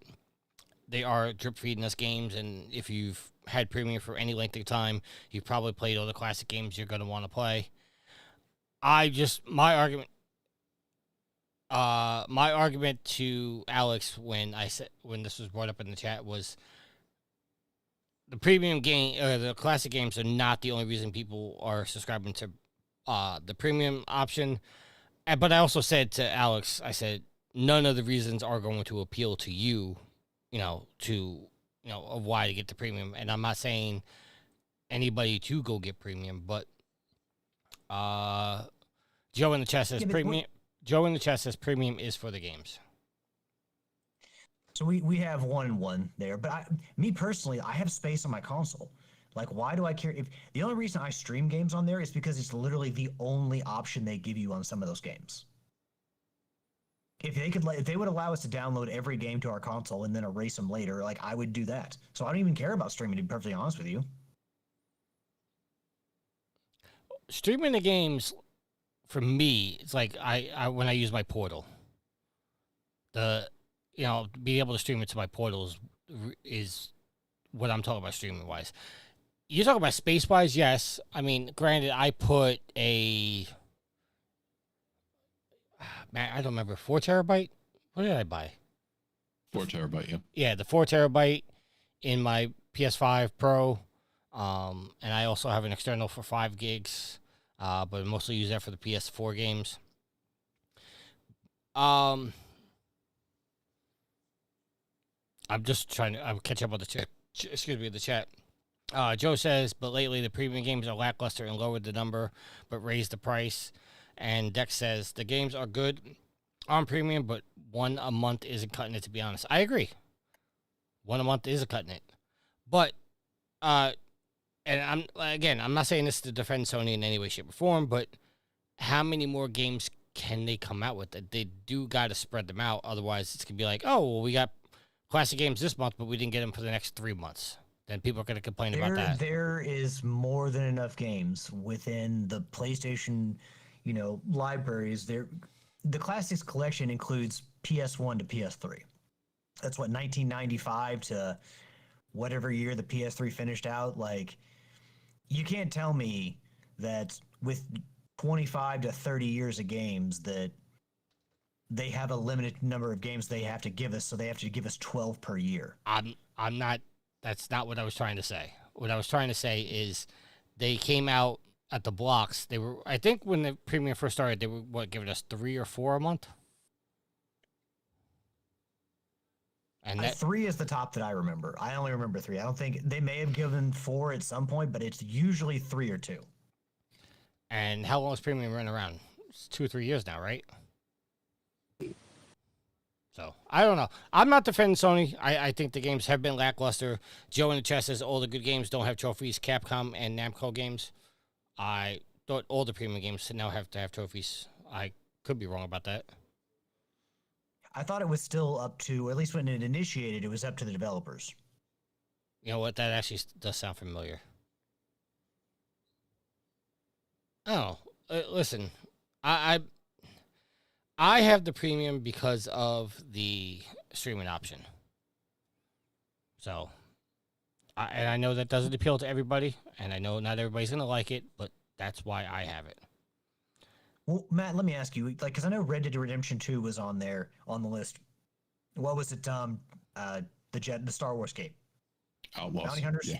they are drip feeding us games, and if you've had premium for any length of time, you've probably played all the classic games you're going to want to play. My argument to Alex when this was brought up in the chat was the premium game, the classic games are not the only reason people are subscribing to the premium option. But I also said to Alex, I said, none of the reasons are going to appeal to you, of why to get the premium. And I'm not saying anybody to go get premium, but Joe in the chat says premium. Joe in the chat says premium is for the games. So we have 1 and 1 there, but me personally, I have space on my console. Like, why do I care? If the only reason I stream games on there is because it's literally the only option they give you on some of those games. If they would allow us to download every game to our console and then erase them later, like, I would do that. So I don't even care about streaming, to be perfectly honest with you. Streaming the games, for me, it's like I when I use my portal. Being able to stream it to my portals is what I'm talking about streaming wise. You talk about space wise, yes. I mean, granted, I put a Man, I don't remember. 4 terabyte? What did I buy? 4 terabyte, yeah. Yeah, the 4 terabyte in my PS5 Pro. And I also have an external for 5 gigs, but I mostly use that for the PS4 games. I'm just trying to catch up on the chat. Excuse me, the chat. Joe says, but lately the premium games are lackluster and lowered the number, but raised the price. And Dex says the games are good on premium, but one a month isn't cutting it. To be honest, I agree. One a month isn't cutting it, but and I'm not saying this to defend Sony in any way, shape, or form, but how many more games can they come out with? That they do got to spread them out. Otherwise, it's gonna be like, oh, well, we got classic games this month, but we didn't get them for the next 3 months. Then people are gonna complain about that. There is more than enough games within the PlayStation, libraries. The Classics collection includes PS1 to PS3. That's what 1995 to whatever year the PS3 finished out. Like, you can't tell me that with 25 to 30 years of games that they have a limited number of games they have to give us, so they have to give us 12 per year. I'm not. That's not what I was trying to say. What I was trying to say is they came out at the blocks. They were, I think, when the premium first started, they were giving us 3 or 4 a month. And that 3 is the top that I remember. I only remember 3. I don't think they may have given 4 at some point, but it's usually 3 or 2. And how long has premium run around? It's 2 or 3 years now, right? So, I don't know. I'm not defending Sony. I think the games have been lackluster. Joe in the chat says all the good games don't have trophies. Capcom and Namco games. I thought all the premium games now have to have trophies. I could be wrong about that. I thought it was still up to, at least when it initiated, it was up to the developers. You know what? That actually does sound familiar. Oh, listen. I have the premium because of the streaming option. So, I know that doesn't appeal to everybody, and I know not everybody's going to like it, but that's why I have it. Well, Matt, let me ask you, because I know Red Dead Redemption 2 was on there, on the list. What was it, the Star Wars game? Outlaws. Bounty Hunters? Yeah.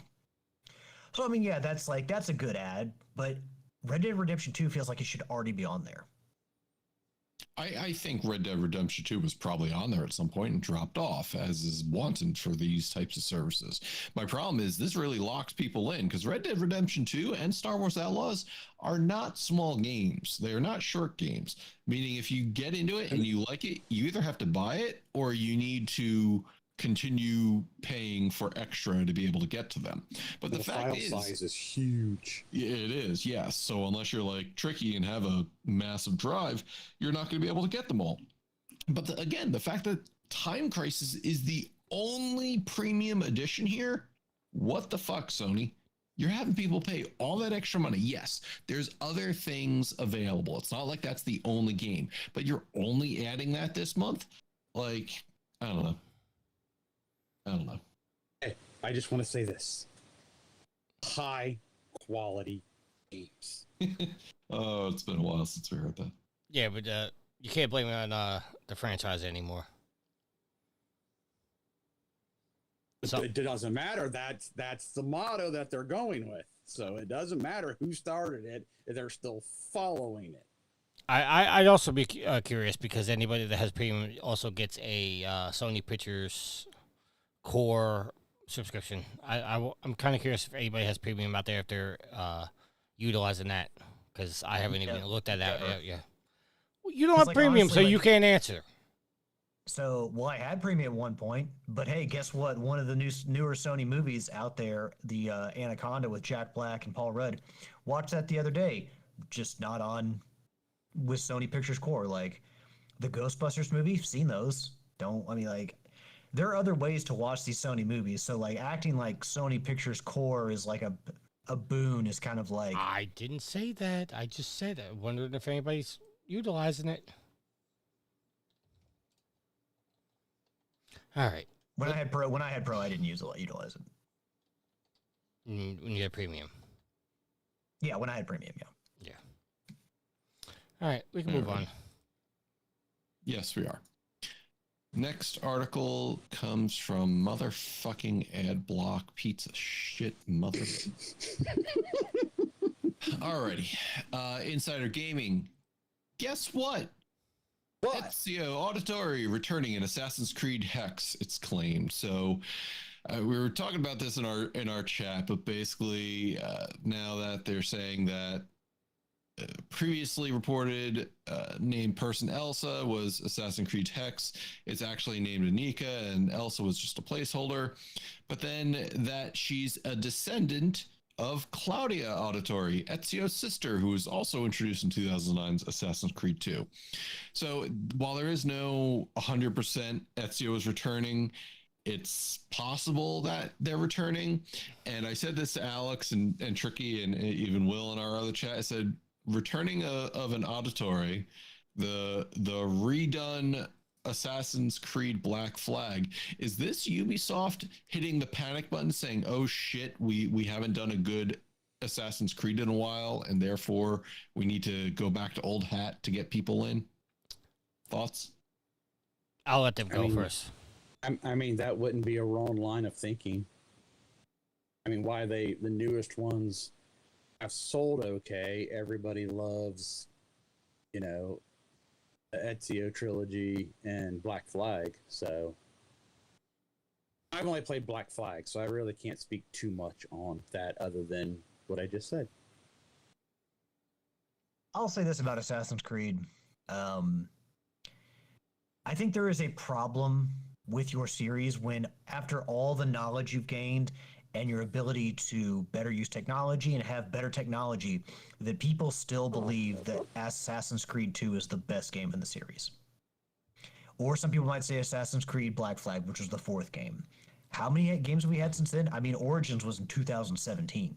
So, I mean, yeah, that's a good ad, but Red Dead Redemption 2 feels like it should already be on there. I think Red Dead Redemption 2 was probably on there at some point and dropped off, as is wanted for these types of services. My problem is this really locks people in, because Red Dead Redemption 2 and Star Wars Outlaws are not small games. They are not short games, meaning if you get into it and you like it, you either have to buy it or you need to continue paying for extra to be able to get to them. But the fact is, file size is huge. It is, yes. So unless you're like tricky and have a massive drive, you're not going to be able to get them all. But again, the fact that Time Crisis is the only premium edition here, what the fuck, Sony? You're having people pay all that extra money. Yes, there's other things available. It's not like that's the only game, but you're only adding that this month? Like, I don't know. Hey, I just want to say this. High quality games. Oh, it's been a while since we heard that. Yeah, but you can't blame it on the franchise anymore. So, It doesn't matter. That's the motto that they're going with. So it doesn't matter who started it. They're still following it. I'd also be curious, because anybody that has premium also gets a Sony Pictures Core subscription. I'm kind of curious if anybody has premium out there, if they're utilizing that, because I haven't even looked at that yet. Yeah. Well, you don't have premium, honestly, so you can't answer. So, well, I had premium at one point, but hey, guess what? One of the newer Sony movies out there, the Anaconda with Jack Black and Paul Rudd, watched that the other day. Just not on with Sony Pictures Core. Like the Ghostbusters movie, seen those. There are other ways to watch these Sony movies. So like acting like Sony Pictures Core is like a boon is kind of like. I didn't say that. I just said I wondered if anybody's utilizing it. All right. When I had Pro, I didn't utilize it. When you had premium. Yeah, when I had premium, yeah. Yeah. All right, we can move on. Yes, we are. Next article comes from motherfucking Adblock Pizza Shit mother. Alrighty. Insider Gaming. Guess what? What? Ezio Auditore returning in Assassin's Creed Hex, it's claimed. So we were talking about this in our chat, but basically now that they're saying that previously reported named person Elsa was Assassin's Creed Hex. It's actually named Anika, and Elsa was just a placeholder. But then that she's a descendant of Claudia Auditore, Ezio's sister, who was also introduced in 2009's Assassin's Creed 2. So while there is no 100% Ezio is returning, it's possible that they're returning. And I said this to Alex and Tricky and even Will in our other chat. I said, returning of an Auditore, the redone Assassin's Creed Black Flag, is this Ubisoft hitting the panic button saying, oh shit, we haven't done a good Assassin's Creed in a while, and therefore we need to go back to old hat to get people in? Thoughts? I'll let them go first. I mean, that wouldn't be a wrong line of thinking. I mean, why the newest ones have sold okay. Everybody loves, the Ezio trilogy and Black Flag. So I've only played Black Flag, so I really can't speak too much on that other than what I just said. I'll say this about Assassin's Creed. I think there is a problem with your series when, after all the knowledge you've gained and your ability to better use technology and have better technology, that people still believe that Assassin's Creed 2 is the best game in the series. Or some people might say Assassin's Creed Black Flag, which was the fourth game. How many games have we had since then? I mean, Origins was in 2017,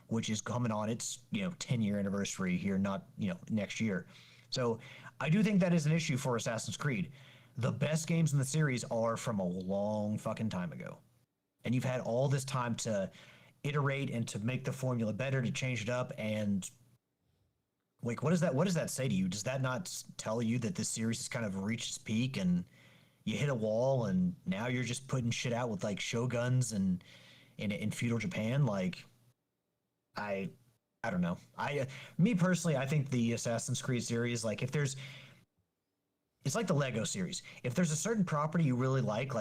which is coming on its 10-year anniversary here, not next year. So I do think that is an issue for Assassin's Creed. The best games in the series are from a long fucking time ago. And you've had all this time to iterate and to make the formula better, to change it up. And like, what does that say to you? Does that not tell you that this series has kind of reached its peak and you hit a wall and now you're just putting shit out with like shoguns and in feudal Japan? Like, I don't know. Me personally, I think the Assassin's Creed series, like it's like the Lego series. If there's a certain property you really like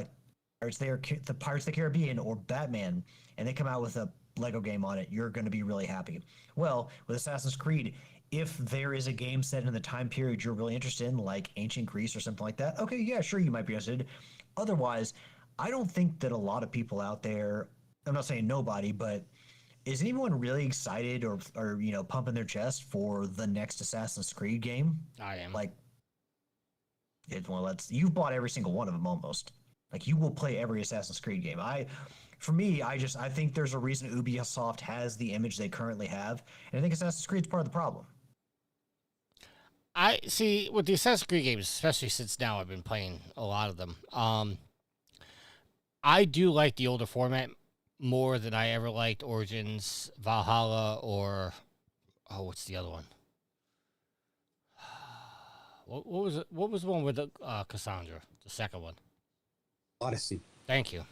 the Pirates of the Caribbean or Batman, and they come out with a Lego game on it, you're going to be really happy. Well, with Assassin's Creed, if there is a game set in the time period you're really interested in, like ancient Greece or something like that, okay, yeah, sure, you might be interested. Otherwise, I don't think that a lot of people out there, I'm not saying nobody, but is anyone really excited or pumping their chest for the next Assassin's Creed game? I am. Like, you've bought every single one of them almost. Like, you will play every Assassin's Creed game. I think there's a reason Ubisoft has the image they currently have, and I think Assassin's Creed's part of the problem. I see with the Assassin's Creed games, especially since now I've been playing a lot of them. I do like the older format more than I ever liked Origins, Valhalla, or what's the other one? What was it? What was the one with Cassandra? The second one. Odyssey. Thank you.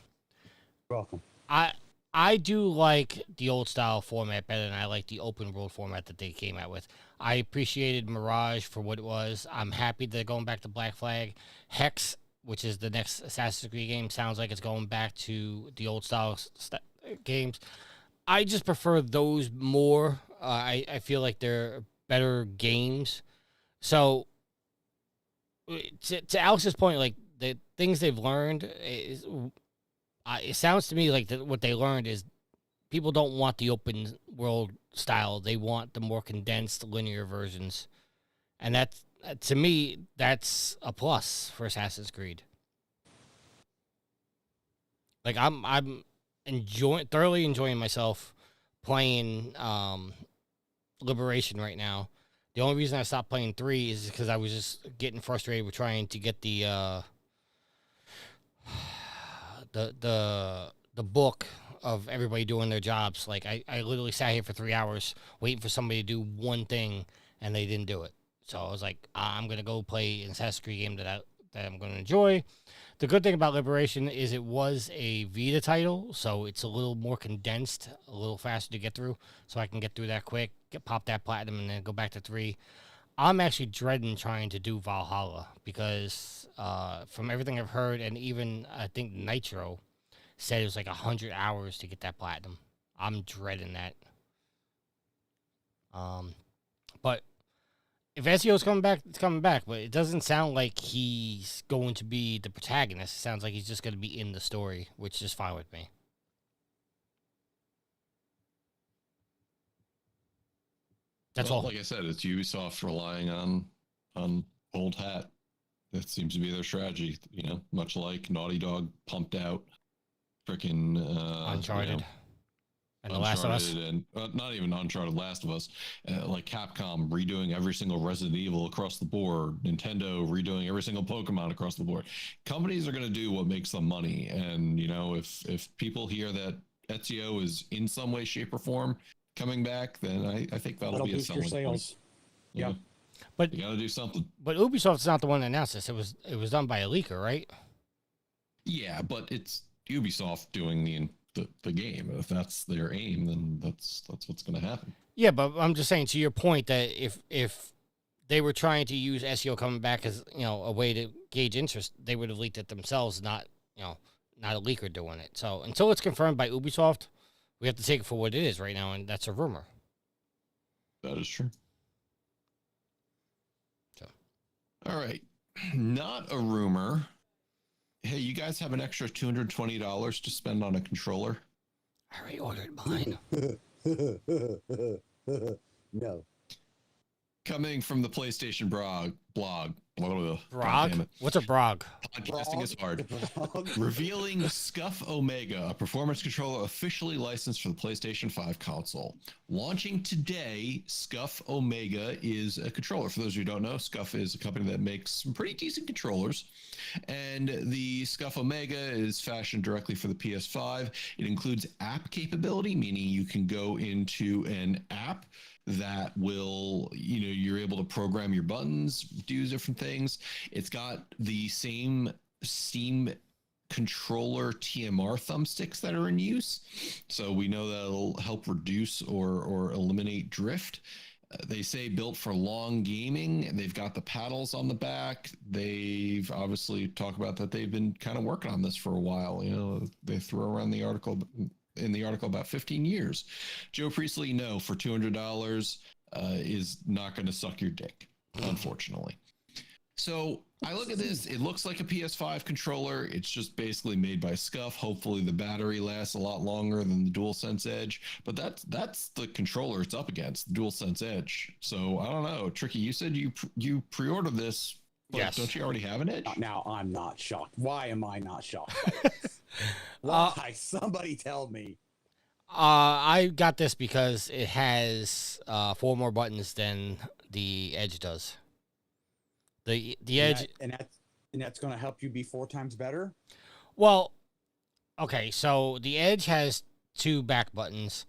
You're welcome. I do like the old style format better than I like the open world format that they came out with. I appreciated Mirage for what it was. I'm happy they're going back to Black Flag. Hex, which is the next Assassin's Creed game, sounds like it's going back to the old style games. I just prefer those more. I feel like they're better games. So, to Alex's point, like, the things they've learned is, it sounds to me like what they learned is people don't want the open world style. They want the more condensed linear versions. And that's, to me, that's a plus for Assassin's Creed. Like, I'm thoroughly enjoying myself playing Liberation right now. The only reason I stopped playing 3 is because I was just getting frustrated with trying to get the book of everybody doing their jobs. Like, I literally sat here for 3 hours waiting for somebody to do one thing, and they didn't do it. So I was like, I'm gonna go play an Assassin's Creed game that I'm gonna enjoy. The good thing about Liberation is it was a Vita title, so it's a little more condensed, a little faster to get through. So I can get through that quick, pop that platinum, and then go back to 3. I'm actually dreading trying to do Valhalla because from everything I've heard, and even I think Nitro said it was like 100 hours to get that platinum. I'm dreading that. But if Ezio's coming back, it's coming back. But it doesn't sound like he's going to be the protagonist. It sounds like he's just going to be in the story, which is fine with me. That's all. Like I said, it's Ubisoft relying on old hat. That seems to be their strategy. Much like Naughty Dog pumped out freaking Uncharted. And The Last of Us. And not even Uncharted, Last of Us. Like Capcom redoing every single Resident Evil across the board. Nintendo redoing every single Pokemon across the board. Companies are going to do what makes them money. And, if people hear that Ezio is in some way, shape, or form coming back, then I think that'll be a boost your selling point. sales. Yeah. But you got to do something. But Ubisoft's not the one that announced this. It was done by a leaker, right? Yeah, but it's Ubisoft doing the game. If that's their aim, then that's what's going to happen. Yeah, but I'm just saying, to your point, that if they were trying to use SEO coming back as a way to gauge interest, they would have leaked it themselves, not a leaker doing it. So until it's confirmed by Ubisoft, we have to take it for what it is right now, and that's a rumor. That is true. So, all right, not a rumor. Hey, you guys have an extra $220 to spend on a controller? I already ordered mine. No. Coming from the PlayStation blog. Brog? What's a brog? Podcasting is hard. Revealing Scuf Omega, a performance controller officially licensed for the PlayStation 5 console. Launching today, Scuf Omega is a controller. For those who don't know, Scuf is a company that makes some pretty decent controllers. And the Scuf Omega is fashioned directly for the PS5. It includes app capability, meaning you can go into an app that will, you're able to program your buttons, do different things. It's got the same Steam controller TMR thumbsticks that are in use. So we know that'll help reduce or eliminate drift. They say built for long gaming. They've got the paddles on the back. They've obviously talked about that they've been kind of working on this for a while. They threw around the article about 15 years. Joe Priestley, no, for $200 is not going to suck your dick, unfortunately. So I look at this. It looks like a PS5 controller. It's just basically made by Scuf. Hopefully the battery lasts a lot longer than the DualSense Edge. But that's the controller it's up against, the DualSense Edge. So I don't know. Tricky, you said you pre-ordered this, but yes. Don't you already have an Edge? Now I'm not shocked. Why am I not shocked by this? Why? Somebody tell me. I got this because it has 4 more buttons than the Edge does. The Edge, and that's going to help you be 4 times better. Well, okay, so the Edge has 2 back buttons.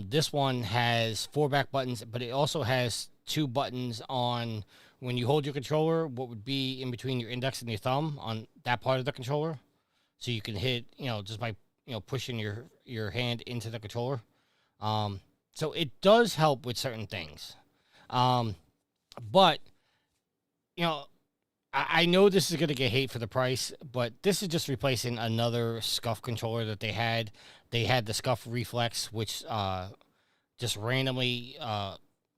This one has 4 back buttons, but it also has 2 buttons on when you hold your controller, what would be in between your index and your thumb on that part of the controller. So you can hit, just by, pushing your hand into the controller. So it does help with certain things. But, I know this is going to get hate for the price, but this is just replacing another Scuf controller that they had. They had the Scuf Reflex, which just randomly,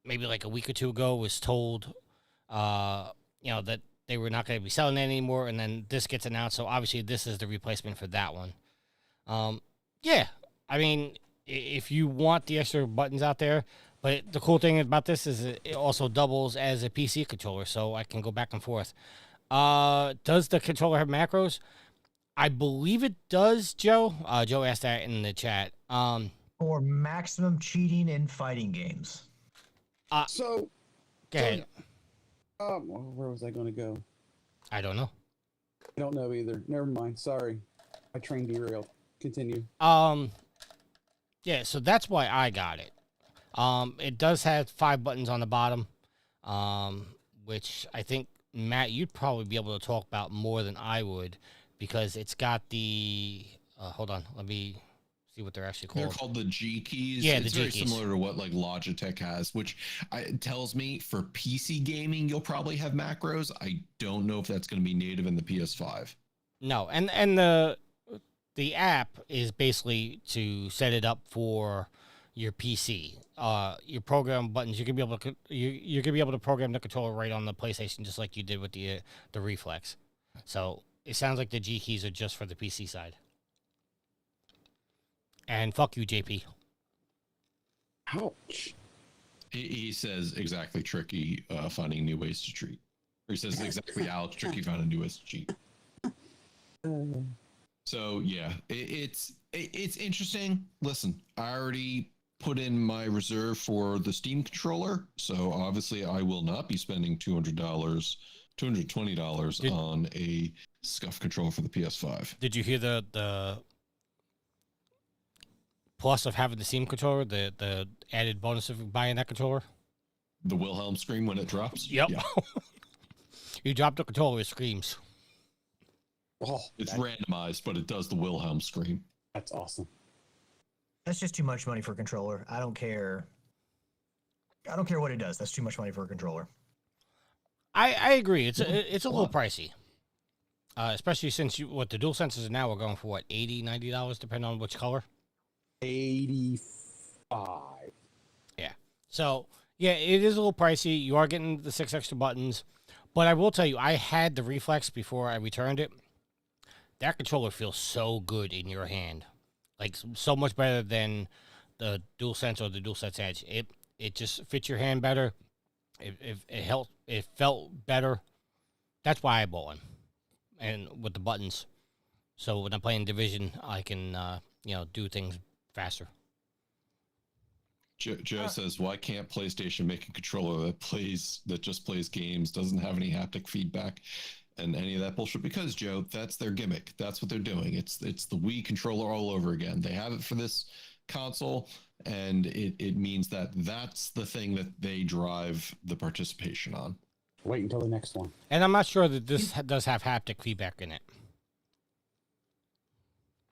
maybe like a week or 2 ago, was told, that they were not going to be selling it anymore, and then this gets announced, so obviously this is the replacement for that one. Yeah, I mean, if you want the extra buttons out there, but the cool thing about this is it also doubles as a PC controller, so I can go back and forth. Does the controller have macros? I believe it does, Joe. Joe asked that in the chat. For maximum cheating in fighting games. So, go ahead. Where was I going to go? I don't know. I don't know either. Never mind. Sorry. My train derailed. Continue. Yeah, so that's why I got it. It does have 5 buttons on the bottom. which I think, Matt, you'd probably be able to talk about more than I would, because it's got the, hold on, let me see what they're actually They're called. called the G keys. Yeah, It's the G very keys. similar to what like Logitech has, which tells me for PC gaming you'll probably have macros. I don't know if that's going to be native in the PS5. No, and the app is basically to set it up for your PC. Your program buttons, you're gonna be able to you're gonna be able to program the controller right on the PlayStation, just like you did with the Reflex. So it sounds like the G keys are just for the PC side. And fuck you, JP. Ouch. He says exactly Tricky finding new ways to treat. Or he says exactly Alex Tricky finding new ways to cheat. So yeah, it's interesting. Listen, I already put in my reserve for the Steam controller, so obviously I will not be spending $220 on a Scuf controller for the PS5. Did you hear the plus of having the Steam controller? The added bonus of buying that controller? The Wilhelm scream when it drops. Yep. Yeah. You drop the controller, it screams. Oh, It's randomized, but it does the Wilhelm scream. that's awesome. That's just too much money for a controller. I don't care. I don't care what it does. That's too much money for a controller. I agree. It's a little pricey. Especially since the dual sensors now are going for what, $80, $90, depending on which color. 85. Yeah. So yeah, it is a little pricey. You are getting the 6 extra buttons, but I will tell you, I had the Reflex before I returned it. That controller feels so good in your hand, like so much better than the DualSense or the DualSense Edge. It just fits your hand better. It helped. It felt better. That's why I bought one, and with the buttons, so when I'm playing Division, I can do things faster. Joe says, "Why can't PlayStation make a controller that just plays games, doesn't have any haptic feedback, and any of that bullshit?" Because Joe, that's their gimmick. That's what they're doing. It's the Wii controller all over again. They have it for this console, and it means that's the thing that they drive the participation on. Wait until the next one. And I'm not sure that this does have haptic feedback in it.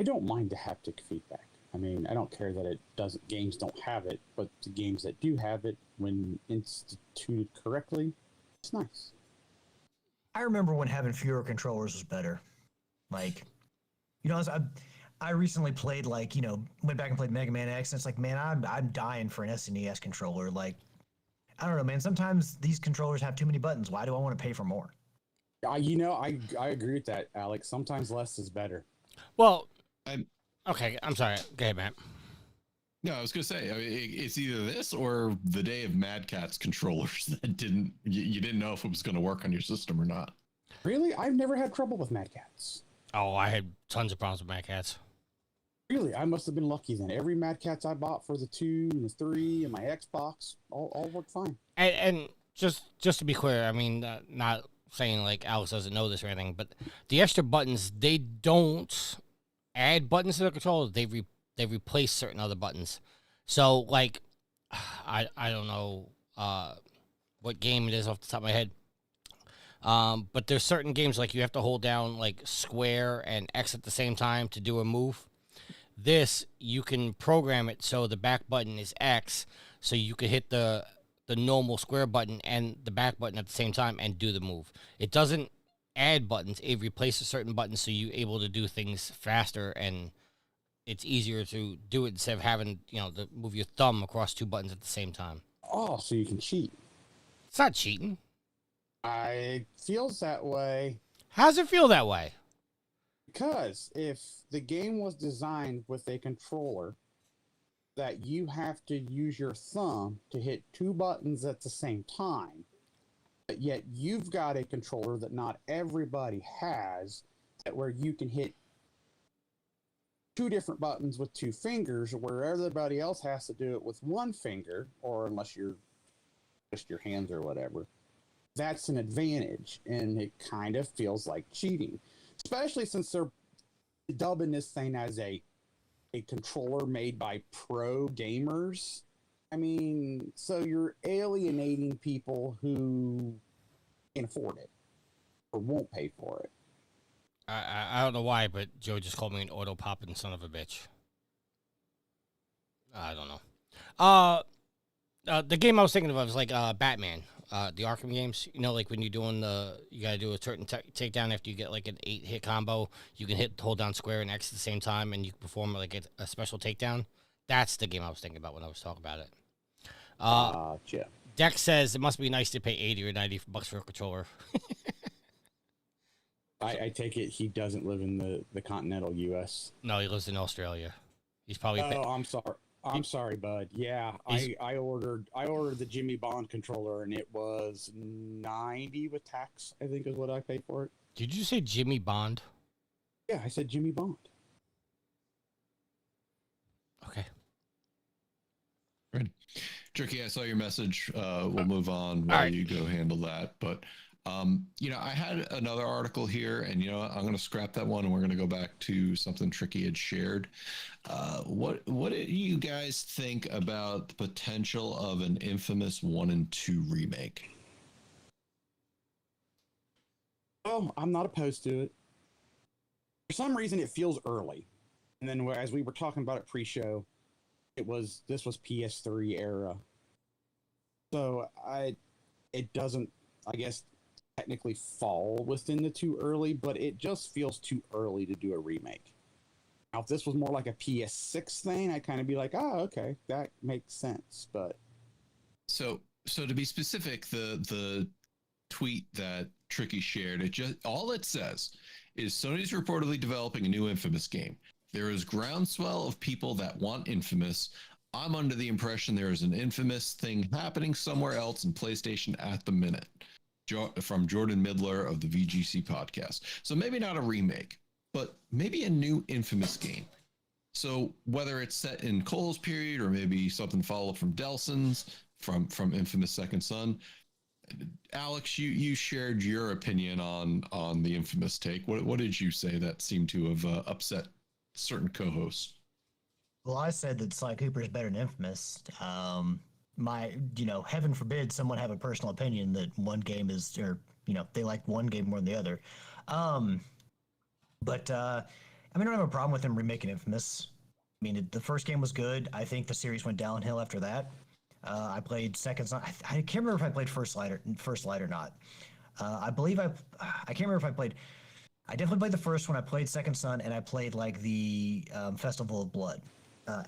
I don't mind the haptic feedback. I mean, I don't care that games don't have it, but the games that do have it, when instituted correctly, it's nice. I remember when having fewer controllers was better. Like, I recently played went back and played Mega Man X, and it's like, man, I'm dying for an SNES controller. Like, I don't know, man. Sometimes these controllers have too many buttons. Why do I want to pay for more? I agree with that, Alex. Sometimes less is better. Well, okay. I'm sorry. Go ahead, Matt. No, I was going to say, it's either this or the day of Mad Catz controllers that you didn't know if it was going to work on your system or not. Really? I've never had trouble with Mad Catz. Oh, I had tons of problems with Mad Catz. Really? I must have been lucky then. Every Mad Catz I bought for the 2 and the 3 and my Xbox all worked fine. And just to be clear, I mean, not saying like Alex doesn't know this or anything, but the extra buttons, they don't add buttons to the controller. They replace certain other buttons. So like, I don't know what game it is off the top of my head. But there's certain games like you have to hold down like square and X at the same time to do a move. This, you can program it so the back button is X, so you can hit the normal square button and the back button at the same time and do the move. It doesn't add buttons. It replaces certain buttons so you're able to do things faster, and it's easier to do it instead of having, to move your thumb across 2 buttons at the same time. Oh, so you can cheat. It's not cheating. It feels that way. How does it feel that way? Because if the game was designed with a controller that you have to use your thumb to hit 2 buttons at the same time, but yet you've got a controller that not everybody has, where you can hit 2 different buttons with 2 fingers, where everybody else has to do it with 1 finger, or unless you're just your hands or whatever, that's an advantage, and it kind of feels like cheating. Especially since they're dubbing this thing as a controller made by pro gamers. I mean, so you're alienating people who can't afford it or won't pay for it. I don't know why, but Joe just called me an auto popping son of a bitch. I don't know. The game I was thinking of was like Batman, the Arkham games. You know, like when you're doing you gotta do a certain takedown after you get like an 8-hit combo. You can hold down square and X at the same time, and you can perform like a special takedown. That's the game I was thinking about when I was talking about it. Gotcha. Dex says it must be nice to pay 80 or 90 bucks for a controller. I take it he doesn't live in the continental U.S. No, he lives in Australia. He's probably. I'm sorry. I'm sorry, bud. Yeah, I ordered the Jimmy Bond controller and it was $90 with tax. I think is what I paid for it. Did you say Jimmy Bond? Yeah, I said Jimmy Bond. Okay. Right. Tricky, I saw your message. We'll move on while you go handle that. But, I had another article here, and, I'm going to scrap that one, and we're going to go back to something Tricky had shared. What do you guys think about the potential of an Infamous 1 and 2 remake? Well, I'm not opposed to it. For some reason, it feels early. And then as we were talking about it pre-show, this was PS3 era. So it doesn't, I guess, technically fall within the too early, but it just feels too early to do a remake. Now, if this was more like a PS6 thing, I'd kind of be like, oh, okay, that makes sense. But so to be specific, the tweet that Tricky shared, all it says is Sony's reportedly developing a new Infamous game. There is groundswell of people that want Infamous. I'm under the impression there is an Infamous thing happening somewhere else in PlayStation at the minute. From Jordan Midler of the VGC podcast. So maybe not a remake, but maybe a new Infamous game. So whether it's set in Cole's period or maybe something followed from Delson's from Infamous Second Son. Alex, you shared your opinion on the Infamous take. What did you say that seemed to have upset certain co-hosts? Well, I said that Sly Cooper is better than Infamous. Heaven forbid someone have a personal opinion that one game is, or they like one game more than the other. I don't have a problem with them remaking Infamous. I mean, the first game was good. I think the series went downhill after that. I played Second Son. I can't remember if I played First Light or not. I can't remember if I played. I definitely played the first one. I played Second Son, and I played like the Festival of Blood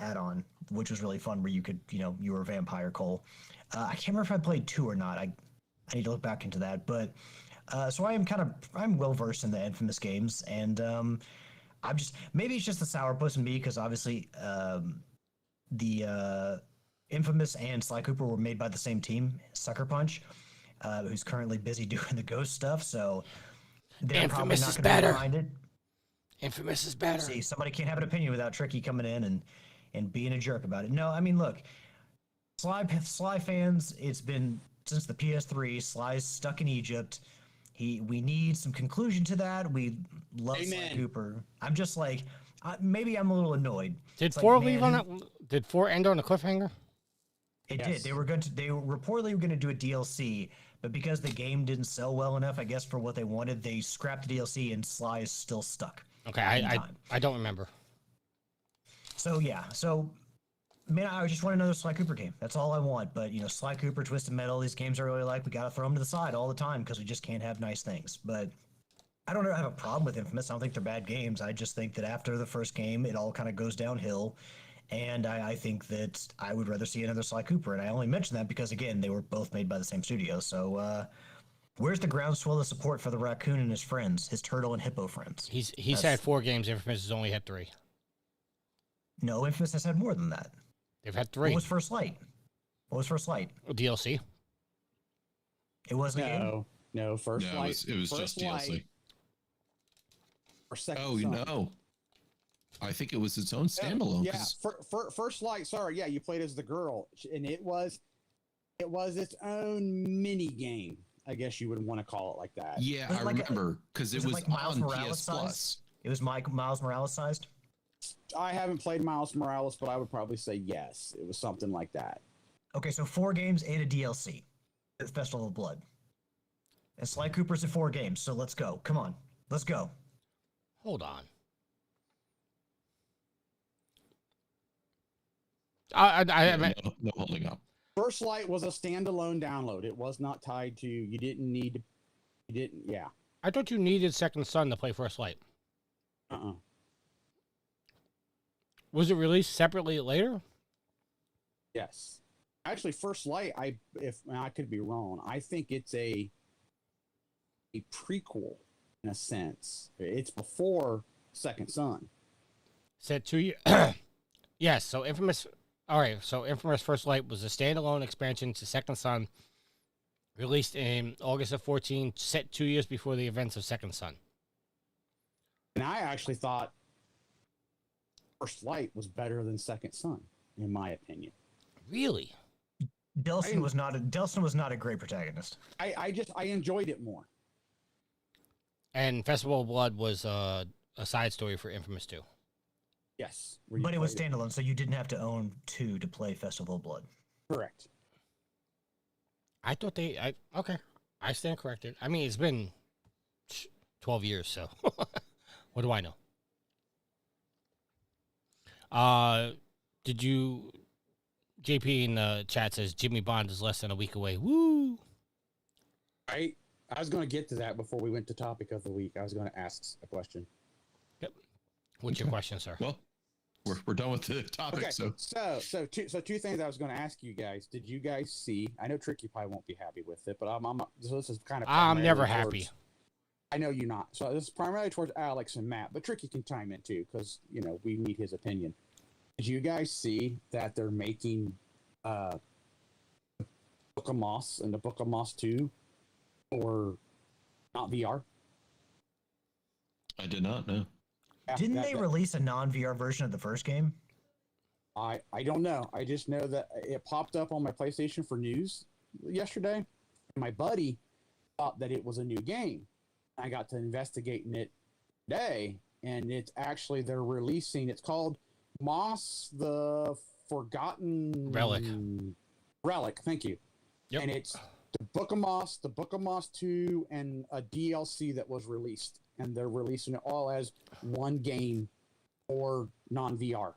add-on, which was really fun, where you could, you were a vampire, Cole. I can't remember if I played 2 or not. I need to look back into that. But so I'm well versed in the Infamous games, and maybe it's just the sourpuss in me, because obviously the Infamous and Sly Cooper were made by the same team, Sucker Punch, who's currently busy doing the Ghost stuff. So they're probably not going to be behind it. Infamous is better. See, somebody can't have an opinion without Tricky coming in and being a jerk about it. No, I mean, look, Sly fans, it's been since the PS3. Sly's stuck in Egypt. We need some conclusion to that. We love Sly Cooper. I'm just like, maybe I'm a little annoyed. Did 4 leave on that? Did 4 end on a cliffhanger? It did. They were reportedly going to do a DLC, but because the game didn't sell well enough, I guess, for what they wanted, they scrapped the DLC, and Sly is still stuck. Okay, I don't remember. So yeah, man, I just want another Sly Cooper game. That's all I want. But Sly Cooper, Twisted Metal, these games I really like. We gotta throw them to the side all the time because we just can't have nice things. But I don't have a problem with Infamous. I don't think they're bad games. I just think that after the first game, it all kind of goes downhill. And I think that I would rather see another Sly Cooper. And I only mention that because, again, they were both made by the same studio. So where's the groundswell of support for the raccoon and his friends, his turtle and hippo friends? He's had 4 games. Infamous has only had 3. No, Infamous has had more than that. They've had 3. What was First Light? DLC. It wasn't a game? No, First Light. It was just DLC. Or Second Son. No. I think it was its own standalone. Yeah, First Light. Sorry, yeah, you played as the girl, and it was its own mini game. I guess you would want to call it like that. Yeah, I remember because it was like Miles on Morales PS Plus. It was Miles Morales sized. I haven't played Miles Morales, but I would probably say yes. It was something like that. Okay, so 4 games and a DLC. The Festival of Blood. And Sly Cooper's at 4 games, so let's go. Come on. Let's go. Hold on. No holding up. First Light was a standalone download. It was not tied to. You didn't need to. You didn't. Yeah. I thought you needed Second Son to play First Light. Was it released separately later? Yes. Actually, First Light. I could be wrong. I think it's a prequel in a sense. It's before Second Son. Said 2 years. Yes. So Infamous. All right. So Infamous First Light was a standalone expansion to Second Son, released in August of 14, set 2 years before the events of Second Son. And I actually thought First Light was better than Second Son, in my opinion. Really? Delson was not a great protagonist. I enjoyed it more. And Festival of Blood was a side story for Infamous 2. Yes. But it was standalone, so you didn't have to own 2 to play Festival of Blood. Correct. I thought okay. I stand corrected. I mean, it's been 12 years, so what do I know? Did you... JP in the chat says Jimmy Bond is less than a week away. Woo! I was going to get to that before we went to topic of the week. I was going to ask a question. Yep. What's your question, sir? Well, we're done with the topic. Okay, So two things I was going to ask you guys. Did you guys see? I know Tricky probably won't be happy with it, but so this is kind of. I'm never primarily happy. towards- I know you're not. So this is primarily towards Alex and Matt, but Tricky can chime in too because we need his opinion. Did you guys see that they're making Book of Moss and the Book of Moss 2 or not VR? I did not know. Didn't they release a non-VR version of the first game? I don't know. I just know that it popped up on my PlayStation for news yesterday. My buddy thought that it was a new game. I got to investigating it today, and it's actually they're releasing. It's called Moss the Forgotten Relic. Thank you. Yep. And it's the Book of Moss, the Book of Moss 2, and a DLC that was released. And they're releasing it all as one game or non-VR.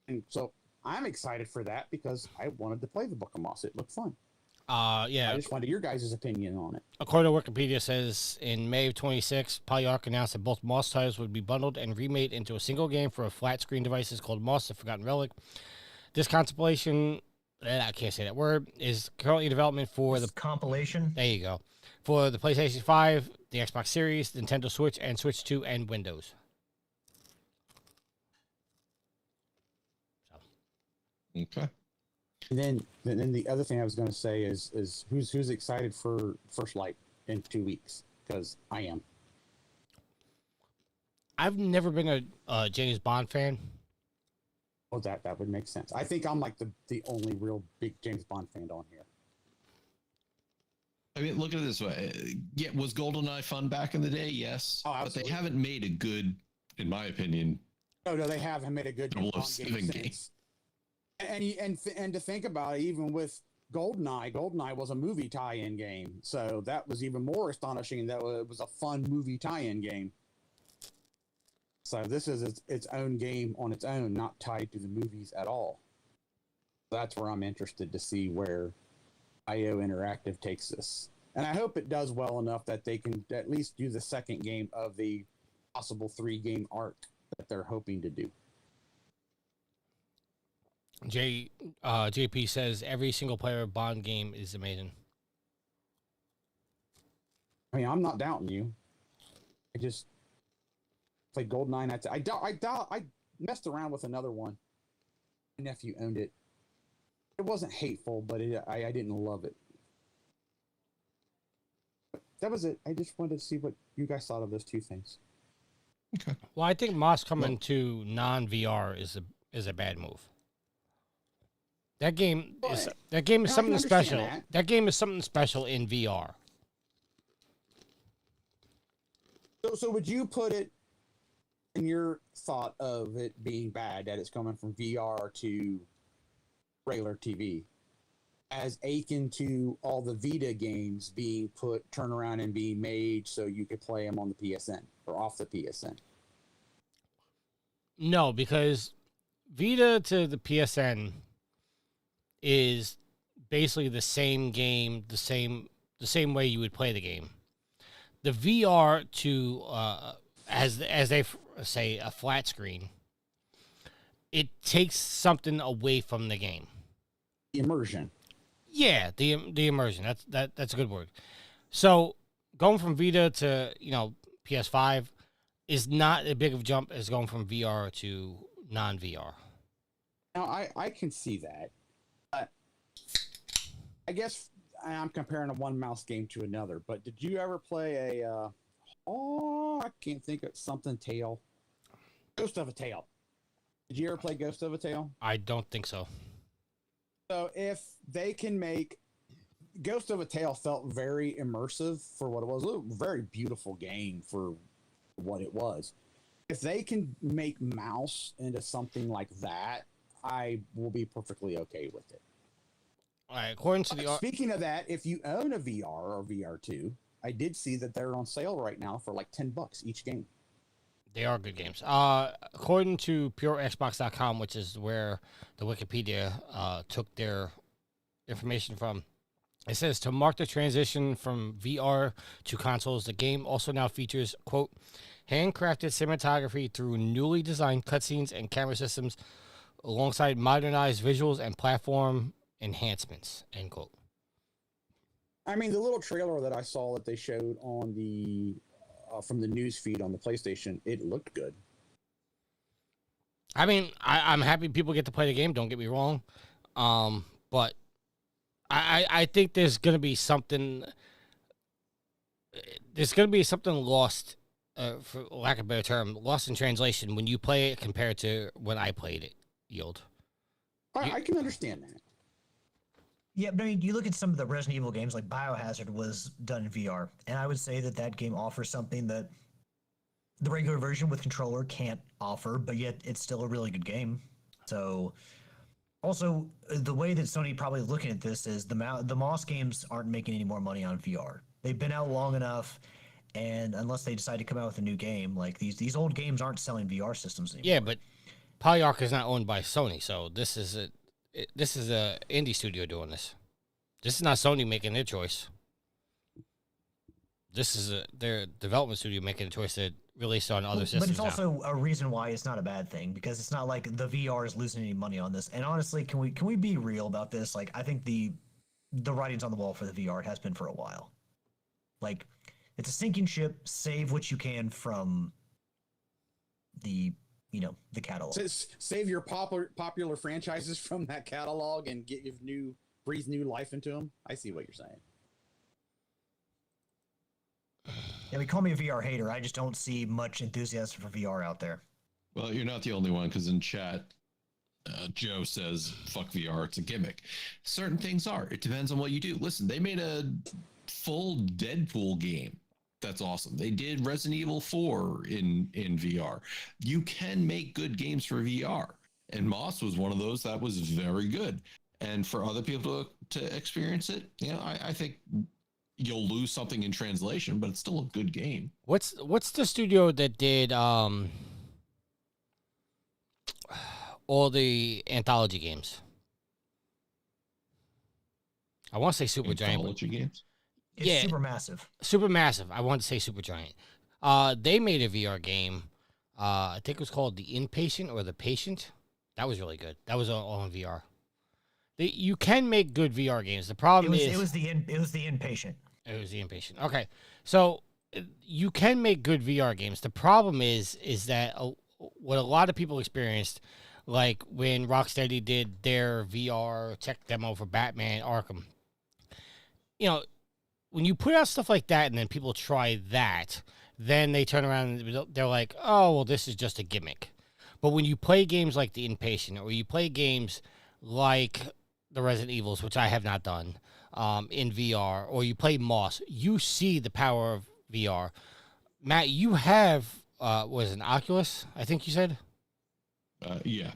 And so I'm excited for that because I wanted to play the Book of Moss. It looked fun. Yeah. I just wanted your guys' opinion on it. According to Wikipedia, says in May of 26, Polyarch announced that both Moss titles would be bundled and remade into a single game for a flat screen devices called Moss the Forgotten Relic. This compilation, I can't say that word, is currently in development for the compilation. There you go. For the PlayStation 5, the Xbox Series, the Nintendo Switch, and Switch 2 and Windows. Okay. And then the other thing I was going to say is who's excited for First Light in 2 weeks? Because I am. I've never been a James Bond fan. Oh, that would make sense. I think I'm like the only real big James Bond fan on here. I mean, look at it this way. Yeah, was GoldenEye fun back in the day? Yes. Oh, but absolutely. they haven't made a good, in my opinion, No, they haven't made a good James Bond 007 game since. And to think about it, even with GoldenEye was a movie tie-in game, so that was even more astonishing. That it was a fun movie tie-in game. So this is its own game on its own, not tied to the movies at all. That's where I'm interested to see where IO Interactive takes this, and I hope it does well enough that they can at least do the second game of the possible 3-game arc that they're hoping to do. JP says every single player Bond game is amazing. I mean, I'm not doubting you. I just played GoldenEye. I messed around with another one. My nephew owned it. It wasn't hateful, but I didn't love it. But that was it. I just wanted to see what you guys thought of those 2 things. okay. Well, I think Moss coming to non-VR is a bad move. That game is I can something understand special. that. That game is something special in VR. So would you put it in your thought of it being bad, that it's coming from VR to regular TV? as akin to all the Vita games being turned around and being made so you could play them on the PSN or off the PSN. No, because Vita to the PSN is basically the same game, the same way you would play the game. The VR to as they say a flat screen, it takes something away from the game. Immersion. Yeah, the immersion. That's a good word. So going from Vita to PS5 is not as big of a jump as going from VR to non-VR. Now I can see that. I guess I'm comparing a one mouse game to another. But did you ever play a? I can't think of something. Ghost of a Tale. Did you ever play Ghost of a Tale? I don't think so. So if they can make Ghost of a Tale felt very immersive for what it was, a very beautiful game for what it was. If they can make mouse into something like that, I will be perfectly okay with it. All right, according to the Speaking of that, if you own a VR or VR2, I did see that they're on sale right now for like $10 each game. they are good games. According to PureXbox.com, which is where the Wikipedia took their information from, it says to mark the transition from VR to consoles, the game also now features, quote, handcrafted cinematography through newly designed cutscenes and camera systems alongside modernized visuals and platform enhancements, end quote. I mean, the little trailer that I saw that they showed on the from the news feed on the PlayStation, it looked good. I mean, I'm happy people get to play the game, don't get me wrong. But I think there's going to be something lost, for lack of a better term, lost in translation when you play it compared to when I played it, Yield. I can understand that. Yeah, but I mean, you look at some of the Resident Evil games, like Biohazard was done in VR, and I would say that that game offers something that the regular version with controller can't offer, but yet it's still a really good game. So, also, the way that Sony probably looking at this is the Moss games aren't making any more money on VR. They've been out long enough, and unless they decide to come out with a new game, like these old games aren't selling VR systems anymore. Yeah, but Polyarc is not owned by Sony, so this is a indie studio doing this. This is not Sony making their choice. This is their development studio making a choice to release on other systems. But it's also a reason why it's not a bad thing, because it's not like the VR is losing any money on this. And honestly, can we be real about this? Like, I think the writing's on the wall for the VR. It has been for a while. Like, it's a sinking ship. Save what you can from the catalog. Save your popular franchises from that catalog and breathe new life into them. I see what you're saying. Yeah, call me a VR hater. I just don't see much enthusiasm for VR out there. Well, you're not the only one, because in chat, Joe says, fuck VR, it's a gimmick. Certain things are. It depends on what you do. Listen, they made a full Deadpool game. That's awesome. They did Resident Evil 4 in VR. You can make good games for VR. And Moss was one of those that was very good. And for other people to experience it, I think you'll lose something in translation, but it's still a good game. What's the studio that did all the anthology games? I want to say Supergiant. Anthology games? It's Yeah. Supermassive. I wanted to say Supergiant. They made a VR game. I think it was called The Inpatient or The Patient. That was really good. That was all in VR. You can make good VR games. The problem is it was the Inpatient. It was The Inpatient. Okay, so you can make good VR games. The problem is that what a lot of people experienced, like when Rocksteady did their VR tech demo for Batman Arkham. When you put out stuff like that and then people try that, then they turn around and they're like, oh, well, this is just a gimmick. But when you play games like The Inpatient, or you play games like the Resident Evils, which I have not done, in VR, or you play Moss, you see the power of VR. Matt, you have, was an Oculus, I think you said? Yeah.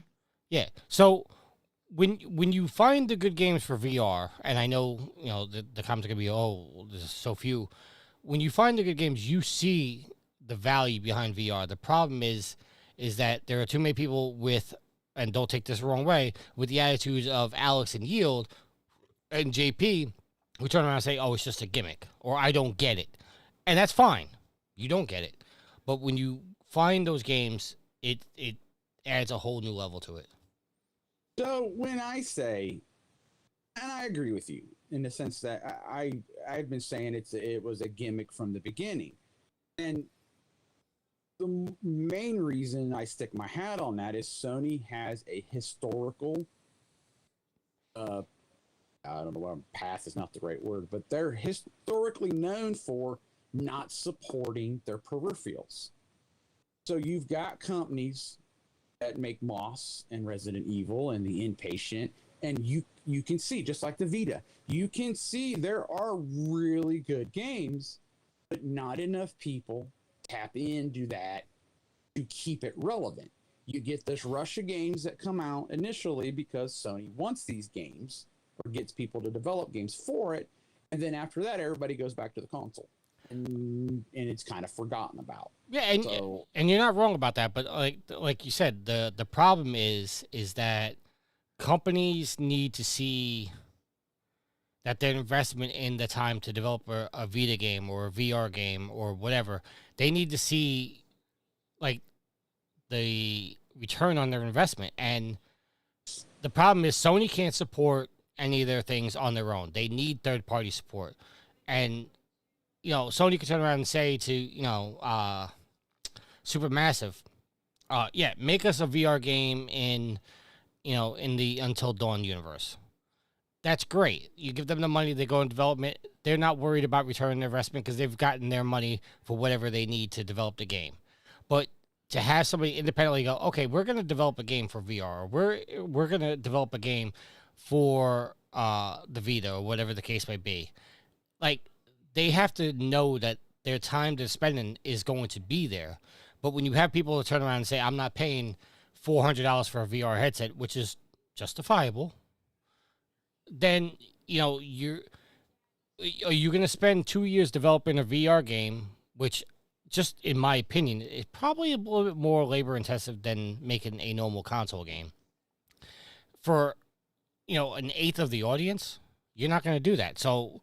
Yeah. So when you find the good games for VR, and I know the comments are gonna be, oh, there's so few. When you find the good games, you see the value behind VR. The problem is that there are too many people with, and don't take this the wrong way, with the attitudes of Alex and Yield and JP, who turn around and say, oh, it's just a gimmick, or I don't get it. And that's fine. You don't get it. But when you find those games, it adds a whole new level to it. So when I say, and I agree with you in the sense that I've been saying it was a gimmick from the beginning, and the main reason I stick my hat on that is Sony has a historical, I don't know why path is not the right word, but they're historically known for not supporting their peripherals. So you've got companies that make Moss and Resident Evil and the Inpatient, and you can see, just like the Vita, you can see there are really good games, but not enough people tap into that to keep it relevant. You get this rush of games that come out initially because Sony wants these games or gets people to develop games for it, and then after that, everybody goes back to the console, and it's kind of forgotten about. Yeah, and you're not wrong about that, but like you said, the problem is that companies need to see that their investment in the time to develop a Vita game or a VR game or whatever, they need to see like the return on their investment. And the problem is Sony can't support any of their things on their own. They need third-party support. And Sony could turn around and say to Supermassive, yeah, make us a VR game in the Until Dawn universe. That's great. You give them the money, they go in development. They're not worried about returning their investment because they've gotten their money for whatever they need to develop the game. But to have somebody independently go, okay, we're going to develop a game for VR, or we're going to develop a game for the Vita, or whatever the case may be. Like, they have to know that their time they're spending is going to be there. But when you have people turn around and say, I'm not paying $400 for a VR headset, which is justifiable, then, are you going to spend 2 years developing a VR game, which, just in my opinion, is probably a little bit more labor intensive than making a normal console game, for, an eighth of the audience? You're not going to do that. So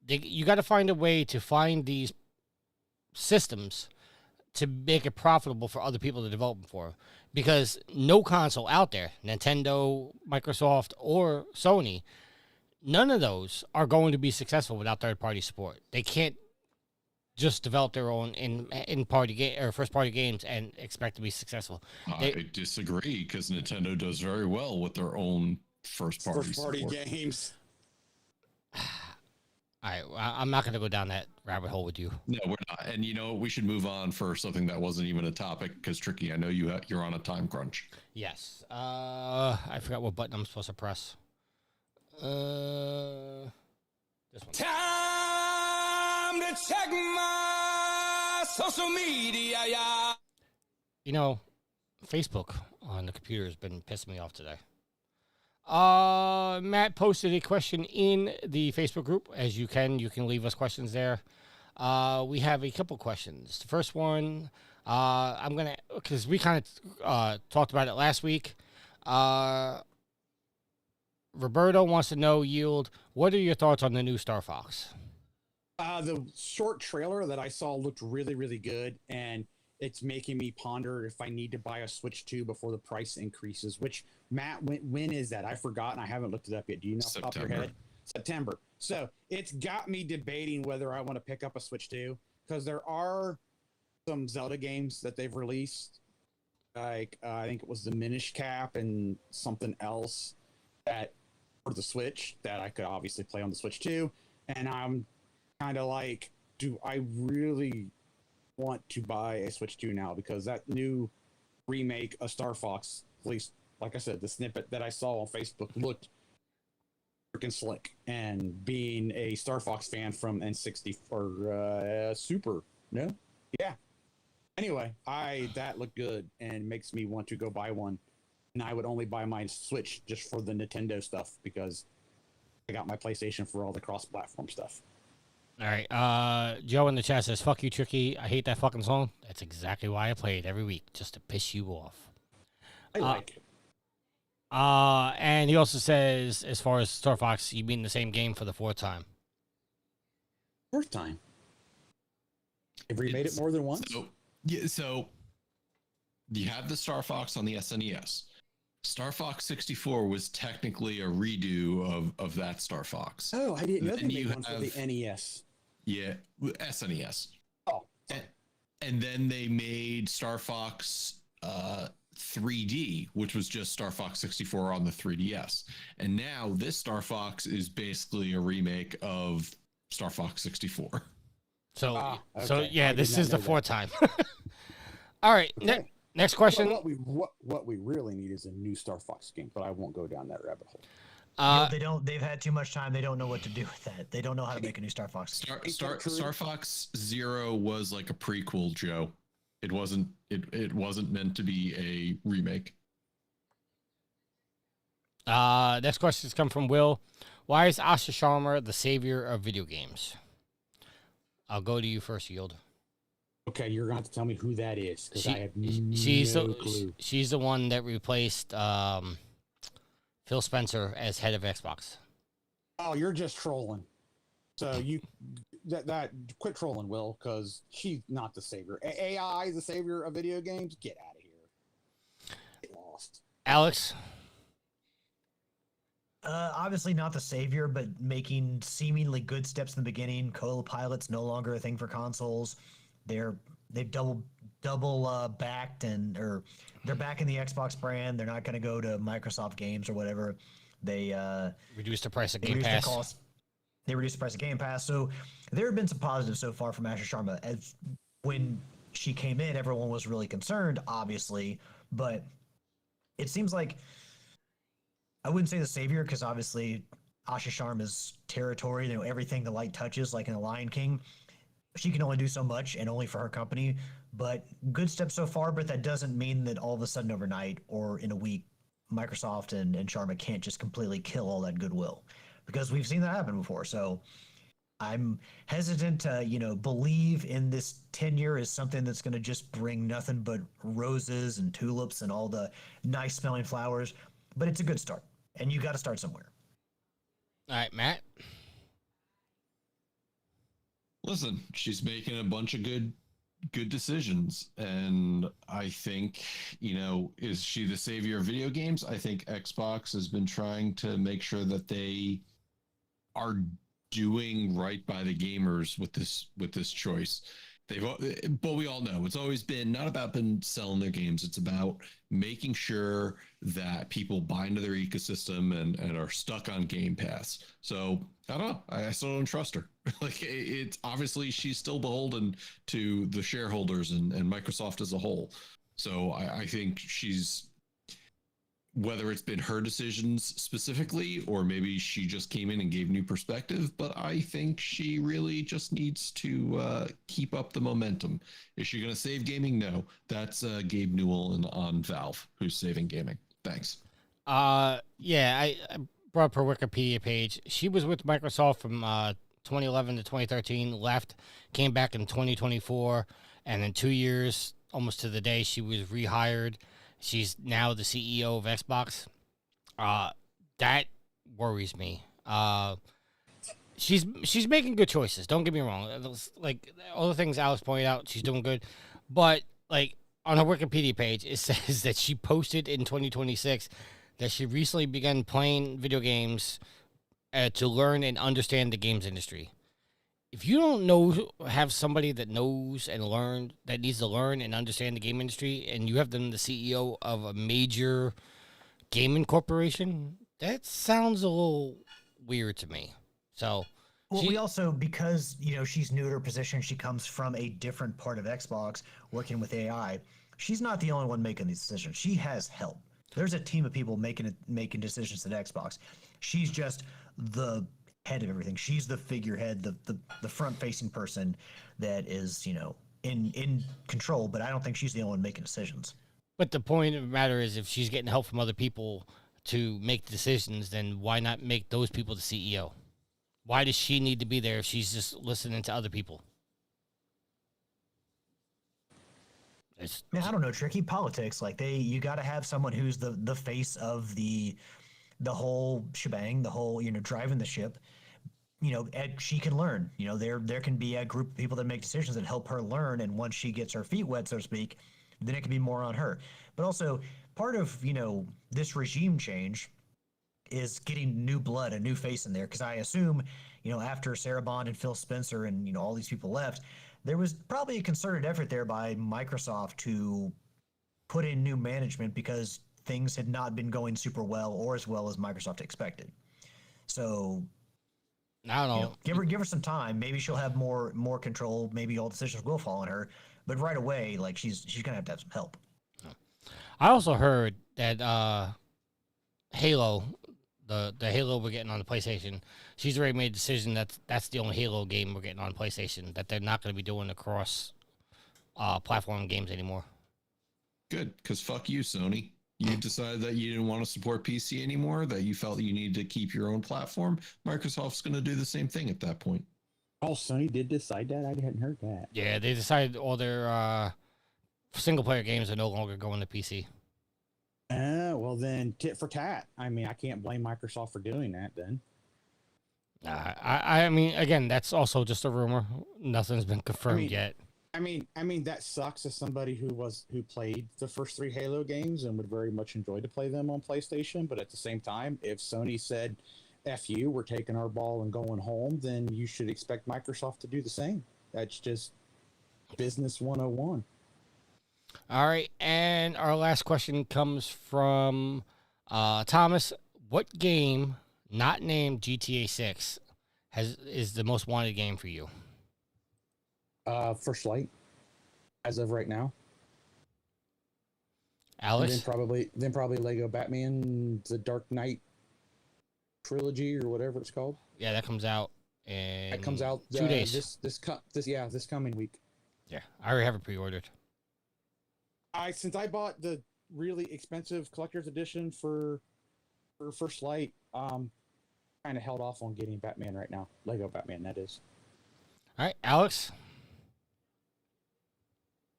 you got to find a way to find these systems to make it profitable for other people to develop them for. Because no console out there, Nintendo, Microsoft, or Sony, none of those are going to be successful without third-party support. They can't just develop their own in-party game or first-party games and expect to be successful. I disagree, because Nintendo does very well with their own first-party games. All right, I'm not going to go down that rabbit hole with you. No, we're not. And we should move on for something that wasn't even a topic, because Tricky, I know you're on a time crunch. Yes. I forgot what button I'm supposed to press. This one. Time to check my social media. Facebook on the computer has been pissing me off today. Matt posted a question in the Facebook group. As you can leave us questions there. We have a couple questions. The first one, I'm gonna, because we kind of talked about it last week. Roberto wants to know, Yield, what are your thoughts on the new Star Fox? The short trailer that I saw looked really, really good, and it's making me ponder if I need to buy a Switch 2 before the price increases. Which, Matt, when is that? I forgot, and I haven't looked it up yet. Do you know off the top of your head? September. So it's got me debating whether I want to pick up a Switch 2, because there are some Zelda games that they've released, like I think it was the Minish Cap and something else that for the Switch that I could obviously play on the Switch 2. And I'm kind of like, do I really want to buy a Switch 2 now? Because that new remake of Star Fox, at least, like I said, the snippet that I saw on Facebook looked freaking slick. And being a Star Fox fan from N60 or Super, no? Yeah. Anyway, that looked good and makes me want to go buy one. and I would only buy my Switch just for the Nintendo stuff because I got my PlayStation for all the cross-platform stuff. All right. Joe in the chat says, "Fuck you, Tricky. I hate that fucking song." That's exactly why I play it every week, just to piss you off. I like it. And he also says, as far as Star Fox, you mean the same game for the fourth time. Fourth time. Have we made it more than once? So you have the Star Fox on the SNES. Star Fox 64 was technically a redo of that Star Fox. Oh, I didn't know they Then made you one for the NES. Yeah, SNES. Oh, And then they made Star Fox 3D, which was just Star Fox 64 on the 3DS. And now this Star Fox is basically a remake of Star Fox 64. So, okay. yeah, I did this not is the know fourth time. All right. Okay. Next question. What we really need is a new Star Fox game, but I won't go down that rabbit hole. They've had too much time. They don't know what to do with that. They don't know how to make a new Star Fox. Star Fox Zero was like a prequel, Joe. It wasn't meant to be a remake. Next questions come from Will. Why is Asha Sharma the savior of video games? I'll go to you first, Yield. Okay, you're going to have to tell me who that is because I have she's no clue. She's the one that replaced Phil Spencer as head of Xbox. Oh, you're just trolling. So you that quit trolling, Will, because she's not the savior. AI is the savior of video games. Get out of here. Get lost. Alex. Obviously not the savior, but making seemingly good steps in the beginning. Co-pilot's no longer a thing for consoles. They've double backed or they're back in the Xbox brand. They're not going to go to Microsoft games or whatever. They reduced the price of Game Pass. They reduced the price of Game Pass. So there have been some positives so far from Asha Sharma. As when she came in, everyone was really concerned, obviously, but it seems like I wouldn't say the savior because obviously Asha Sharma's territory, everything the light touches, like in The Lion King, she can only do so much and only for her company. But good steps so far, but that doesn't mean that all of a sudden overnight or in a week, Microsoft and Sharma can't just completely kill all that goodwill because we've seen that happen before. So I'm hesitant to, believe in this tenure as something that's going to just bring nothing but roses and tulips and all the nice smelling flowers. But it's a good start, and you got to start somewhere. All right, Matt. Listen, she's making a bunch of good decisions, and I think, is she the savior of video games? I think Xbox has been trying to make sure that they are doing right by the gamers with this choice. But we all know it's always been not about them selling their games. It's about making sure that people buy into their ecosystem and are stuck on Game Pass. So I don't know. I still don't trust her. Like it's obviously she's still beholden to the shareholders and Microsoft as a whole. So I think she's, whether it's been her decisions specifically, or maybe she just came in and gave new perspective, but I think she really just needs to keep up the momentum. Is she going to save gaming? No, that's Gabe Newell on Valve who's saving gaming. Thanks. Yeah, I brought up her Wikipedia page. She was with Microsoft from 2011 to 2013, left, came back in 2024, and in 2 years, almost to the day, she was rehired. She's now the CEO of Xbox. That worries me. She's making good choices. Don't get me wrong. Like all the things Alex pointed out, she's doing good. But like on her Wikipedia page, it says that she posted in 2026 that she recently began playing video games to learn and understand the games industry. If you don't have somebody that knows and that needs to learn and understand the game industry, and you have them the CEO of a major gaming corporation, that sounds a little weird to me. So, we also, because she's new to her position, she comes from a different part of Xbox, working with AI. She's not the only one making these decisions. She has help. There's a team of people making decisions at Xbox. She's just the head of everything. She's the figurehead, the front-facing person that is, in control, but I don't think she's the only one making decisions. But the point of the matter is, if she's getting help from other people to make decisions, then why not make those people the CEO? Why does she need to be there if she's just listening to other people? Man, I don't know, tricky politics. Like you got to have someone who's the face of the whole shebang, the whole driving the ship. And she can learn. There can be a group of people that make decisions that help her learn, and once she gets her feet wet, so to speak, then it can be more on her. But also, part of this regime change is getting new blood, a new face in there, because I assume after Sarah Bond and Phil Spencer and all these people left, there was probably a concerted effort there by Microsoft to put in new management because things had not been going super well or as well as Microsoft expected. So I don't know. Give her some time. Maybe she'll have more control. Maybe all decisions will fall on her. But right away, like she's gonna have to have some help. I also heard that Halo, the Halo we're getting on the PlayStation, she's already made a decision that that's the only Halo game we're getting on PlayStation. That they're not going to be doing the cross platform games anymore. Good, because fuck you, Sony. You decided that you didn't want to support PC anymore, that you felt you needed to keep your own platform. Microsoft's going to do the same thing at that point. Oh, Sony did decide that? I hadn't heard that. Yeah, they decided all their single-player games are no longer going to PC. Well, then tit for tat. I mean, I can't blame Microsoft for doing that then. I mean, again, that's also just a rumor. Nothing's been confirmed yet. I mean that sucks as somebody who played the first 3 Halo games and would very much enjoy to play them on PlayStation. But at the same time, if Sony said, "F you, we're taking our ball and going home," then you should expect Microsoft to do the same. That's just business 101. All right, and our last question comes from Thomas. What game not named GTA 6 is the most wanted game for you? First Light, as of right now. Alex? And then probably Lego Batman, the Dark Knight trilogy or whatever it's called. Yeah, that comes out in That comes out 2 days. This coming week. Yeah, I already have it pre-ordered. Since I bought the really expensive collector's edition for First Light, kind of held off on getting Batman right now. Lego Batman, that is. All right, Alex?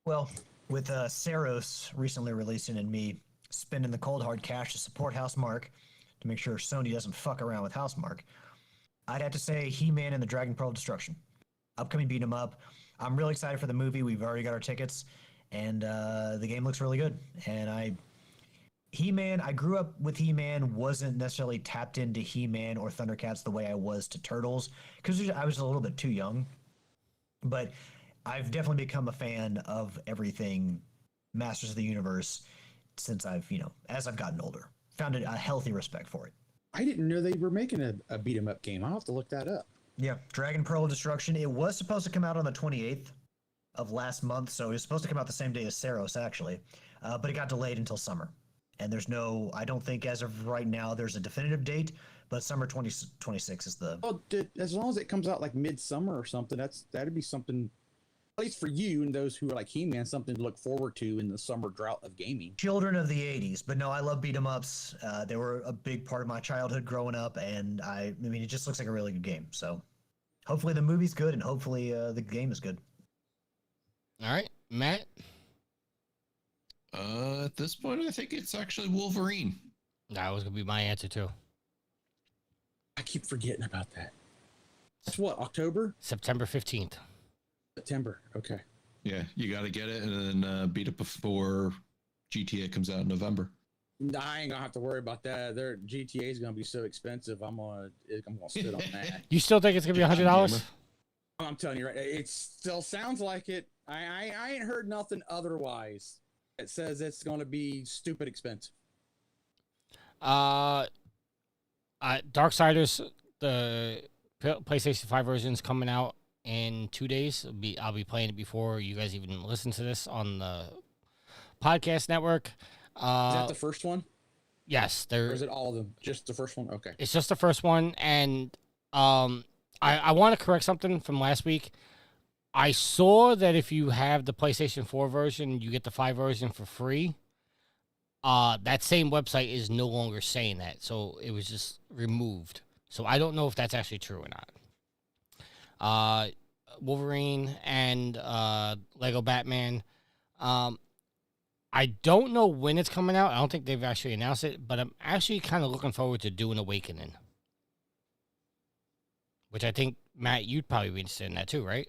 Well, with Saros recently releasing and me spending the cold hard cash to support Housemark to make sure Sony doesn't fuck around with Housemark, I'd have to say He-Man and the Dragon Pearl Destruction. Upcoming beat 'em up. I'm really excited for the movie. We've already got our tickets, and the game looks really good. And He-Man, I grew up with He-Man, wasn't necessarily tapped into He-Man or Thundercats the way I was to Turtles, because I was a little bit too young. But I've definitely become a fan of everything Masters of the Universe since as I've gotten older. Found a healthy respect for it. I didn't know they were making a beat 'em up game. I'll have to look that up. Yeah, Dragon Pearl Destruction. It was supposed to come out on the 28th of last month, so it was supposed to come out the same day as Saros, actually. But it got delayed until summer. And I don't think as of right now there's a definitive date, but summer 2026 is the... Oh, as long as it comes out like midsummer or something, that'd be something, at least for you and those who are like He-Man, something to look forward to in the summer drought of gaming. Children of the 80s. But no, I love beat 'em ups. They were a big part of my childhood growing up, and I mean, it just looks like a really good game. So hopefully the movie's good, and hopefully the game is good. All right, Matt? At this point, I think it's actually Wolverine. That was going to be my answer, too. I keep forgetting about that. It's what, October? September 15th. September, okay. Yeah, you got to get it and then beat it before GTA comes out in November. I ain't gonna have to worry about that. Their GTA is gonna be so expensive. I'm gonna sit on that. You still think it's going to be $100? I'm telling you, right? It still sounds like it. I ain't heard nothing otherwise. It says it's going to be stupid expensive. Darksiders, the PlayStation 5 version is coming out in 2 days. I'll be playing it before you guys even listen to this on the podcast network. Is that the first one? Yes. Or is it all of them? Just the first one? Okay. It's just the first one, and I want to correct something from last week. I saw that if you have the PlayStation 4 version, you get the 5 version for free. that same website is no longer saying that, so it was just removed. So I don't know if that's actually true or not. Wolverine and Lego Batman. I don't know when it's coming out. I don't think they've actually announced it, but I'm actually kind of looking forward to Dune Awakening, which I think, Matt, you'd probably be interested in that too, right?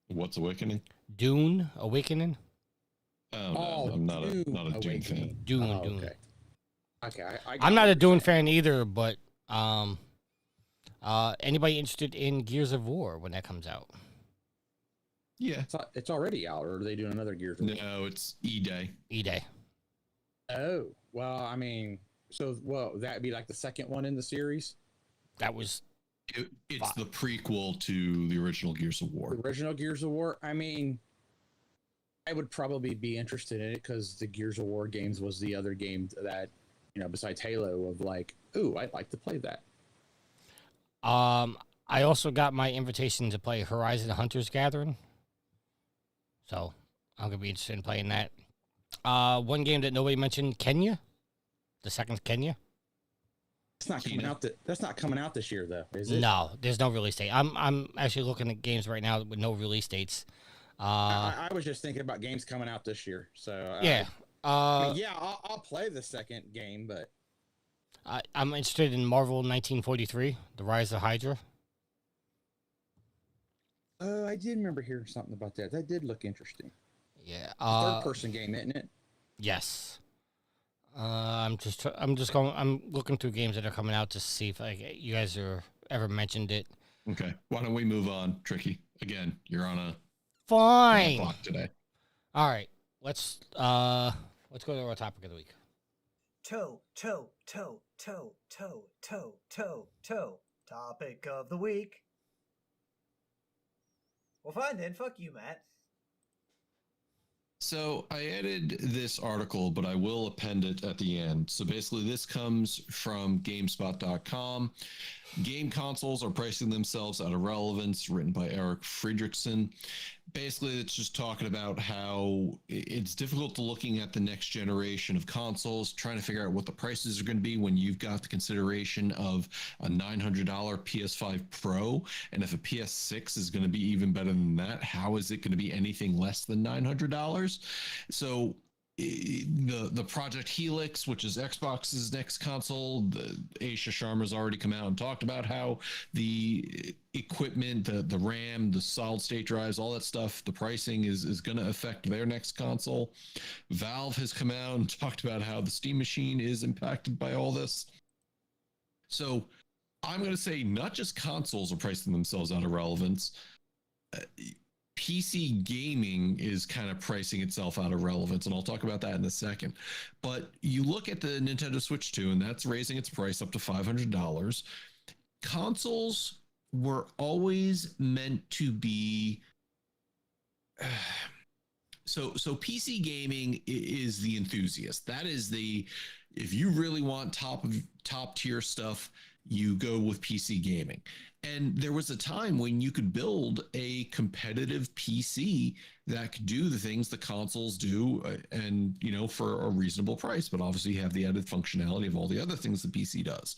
What's Awakening? Dune Awakening? Oh, no, I'm not a Dune fan. Dune. Okay. Okay, I'm not a Dune fan either, but anybody interested in Gears of War when that comes out? Yeah. It's already out, or are they doing another Gears of War? No, it's E-Day. E-Day. Oh, well, I mean, that'd be like the second one in the series? That was... It's the prequel to the original Gears of War. The original Gears of War? I mean, I would probably be interested in it because the Gears of War games was the other game that, besides Halo, of like, ooh, I'd like to play that. I also got my invitation to play Horizon Hunters Gathering. So I'm going to be interested in playing that. One game that nobody mentioned, Kenya. The second Kenya. It's not coming out. That's not coming out this year, though, is it? No, there's no release date. I'm actually looking at games right now with no release dates. I was just thinking about games coming out this year. So yeah. I'll play the second game, but I'm interested in Marvel 1943, The Rise of Hydra. I did remember hearing something about that. That did look interesting. Yeah. Third-person game, isn't it? Yes. I'm looking through games that are coming out to see if you guys are ever mentioned it. Okay. Why don't we move on, Tricky? Again, you're on a fine clock today. All right. Let's go to our topic of the week. Toe. Topic of the week. Well, fine then. Fuck you, Matt. So I added this article, but I will append it at the end. So basically, this comes from GameSpot.com. Game consoles are pricing themselves out of relevance, written by Eric Friedrichsen. Basically, it's just talking about how it's difficult to looking at the next generation of consoles, trying to figure out what the prices are going to be when you've got the consideration of a $900 PS5 Pro. And if a PS6 is going to be even better than that, how is it going to be anything less than $900? So the Project Helix, which is Xbox's next console, Aisha Sharma's already come out and talked about how the equipment, the RAM, the solid state drives, all that stuff, the pricing is going to affect their next console. Valve has come out and talked about how the Steam machine is impacted by all this. So I'm going to say not just consoles are pricing themselves out of relevance. PC gaming is kind of pricing itself out of relevance, and I'll talk about that in a second. But you look at the Nintendo Switch 2, and that's raising its price up to $500. Consoles were always meant to be... So PC gaming is the enthusiast. That is if you really want top tier stuff, you go with PC gaming. And there was a time when you could build a competitive PC that could do the things the consoles do, and for a reasonable price, but obviously you have the added functionality of all the other things the PC does.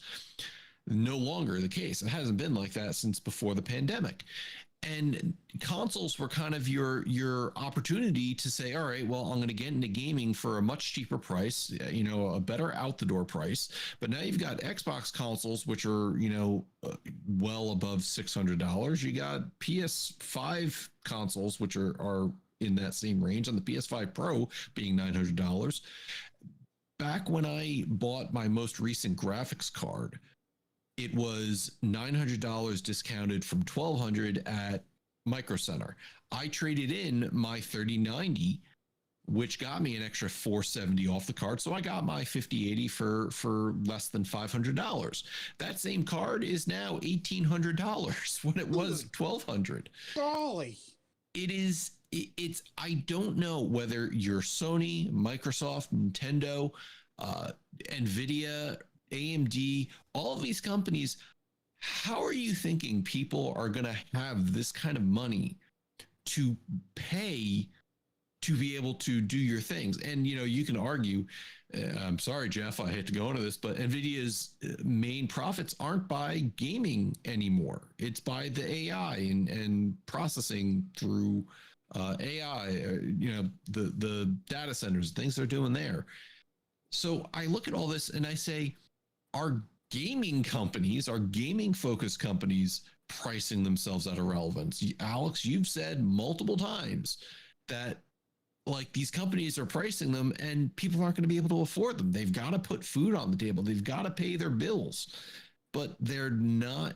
No longer the case. It hasn't been like that since before the pandemic. And consoles were kind of your opportunity to say, all right, well, I'm going to get into gaming for a much cheaper price, a better out the door price. But now you've got Xbox consoles, which are, well above $600. You got PS5 consoles, which are in that same range, and the PS5 Pro being $900. Back when I bought my most recent graphics card, it was $900 discounted from $1,200 at Micro Center. I traded in my 3090, which got me an extra $470 off the card. So I got my 5080 for less than $500. That same card is now $1,800 when it was $1,200. Golly. It's I don't know whether you're Sony, Microsoft, Nintendo, Nvidia, AMD, all of these companies, how are you thinking people are going to have this kind of money to pay to be able to do your things. And, you can argue, I'm sorry, Jeff, I hate to go into this, but NVIDIA's main profits aren't by gaming anymore. It's by the AI and processing through AI, the data centers, things they're doing there. So I look at all this and I say, are gaming companies, are gaming focused companies pricing themselves out of relevance? Alex, you've said multiple times that like these companies are pricing them and people aren't going to be able to afford them. They've got to put food on the table. They've got to pay their bills, but they're not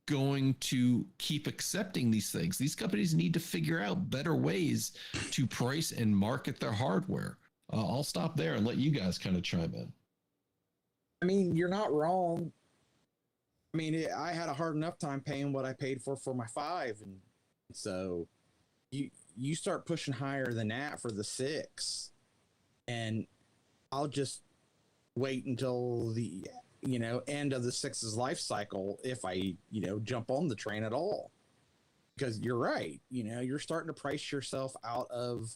going to keep accepting these things. These companies need to figure out better ways to price and market their hardware. I'll stop there and let you guys kind of chime in. I mean, you're not wrong. I mean, I had a hard enough time paying what I paid for my 5, and so you start pushing higher than that for the 6, and I'll just wait until the end of the 6's life cycle if I jump on the train at all. Because you're right, you're starting to price yourself out of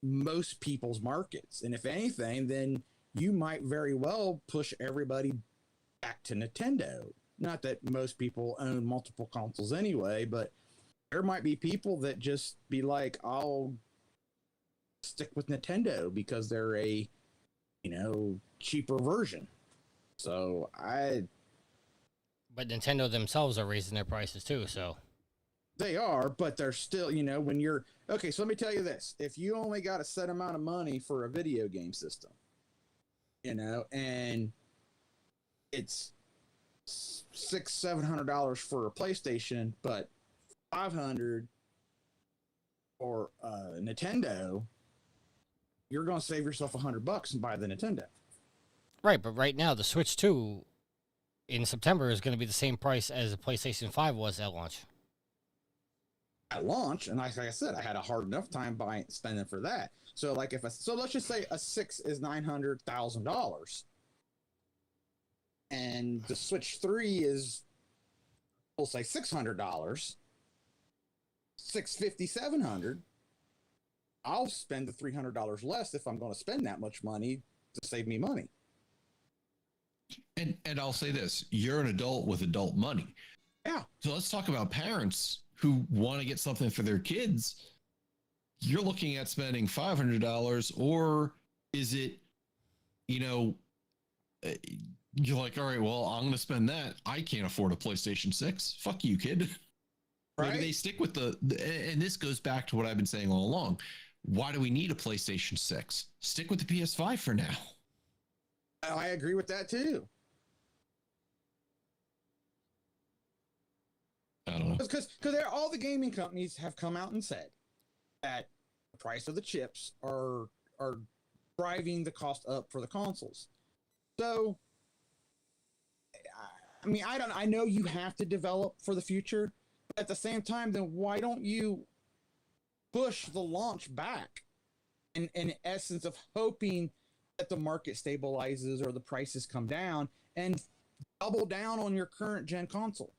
most people's markets, and if anything, then you might very well push everybody back to Nintendo. Not that most people own multiple consoles anyway, but there might be people that just be like, I'll stick with Nintendo because they're a, cheaper version. So But Nintendo themselves are raising their prices too, so. They are, but they're still, when you're, okay, so let me tell you this. If you only got a set amount of money for a video game system, and it's $600-700 for a PlayStation, but $500 for Nintendo, you're going to save yourself $100 and buy the Nintendo. Right, but right now the Switch 2 in September is going to be the same price as the PlayStation 5 was at launch. At launch, and like I said, I had a hard enough time spending for that. So like so let's just say a 6 is $900,000, and the Switch 3 is, we'll say $600, $650, $700. I'll spend the $300 less if I'm going to spend that much money to save me money. And I'll say this, you're an adult with adult money. Yeah. So let's talk about parents who want to get something for their kids. You're looking at spending $500, or is it, you're like, all right, well, I'm going to spend that. I can't afford a PlayStation 6. Fuck you, kid. Right? Maybe they stick with and this goes back to what I've been saying all along. Why do we need a PlayStation 6? Stick with the PS5 for now. I agree with that too. I don't know. Because all the gaming companies have come out and said that the price of the chips are driving the cost up for the consoles. So, I mean, I know you have to develop for the future, but at the same time, then why don't you push the launch back in essence of hoping that the market stabilizes or the prices come down and double down on your current gen console?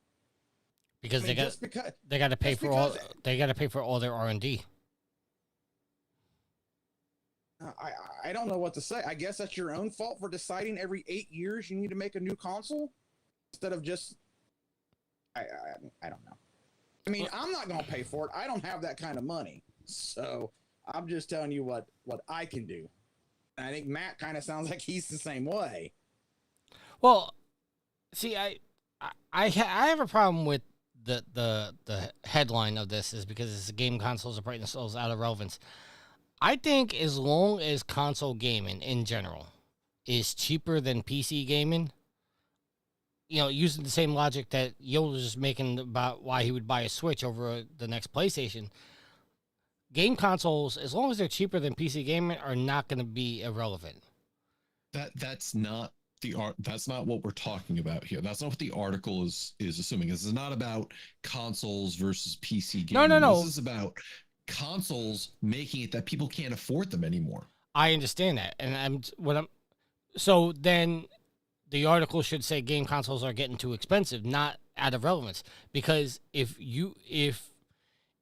Because they got to pay for all their R&D. I don't know what to say. I guess that's your own fault for deciding every 8 years you need to make a new console instead of just I don't know. I mean, I'm not going to pay for it. I don't have that kind of money. So, I'm just telling you what I can do. And I think Matt kind of sounds like he's the same way. Well, see, I have a problem with the headline of this is because it's game consoles are pricing themselves out of relevance. I think as long as console gaming in general is cheaper than PC gaming, using the same logic that Yoda's just making about why he would buy a Switch over the next PlayStation, game consoles, as long as they're cheaper than PC gaming, are not going to be irrelevant. That's not that's not what we're talking about here. That's not what the article is assuming. This is not about consoles versus PC gaming. No. This is about consoles making it that people can't afford them anymore. I understand that, and so then the article should say game consoles are getting too expensive, not out of relevance. Because if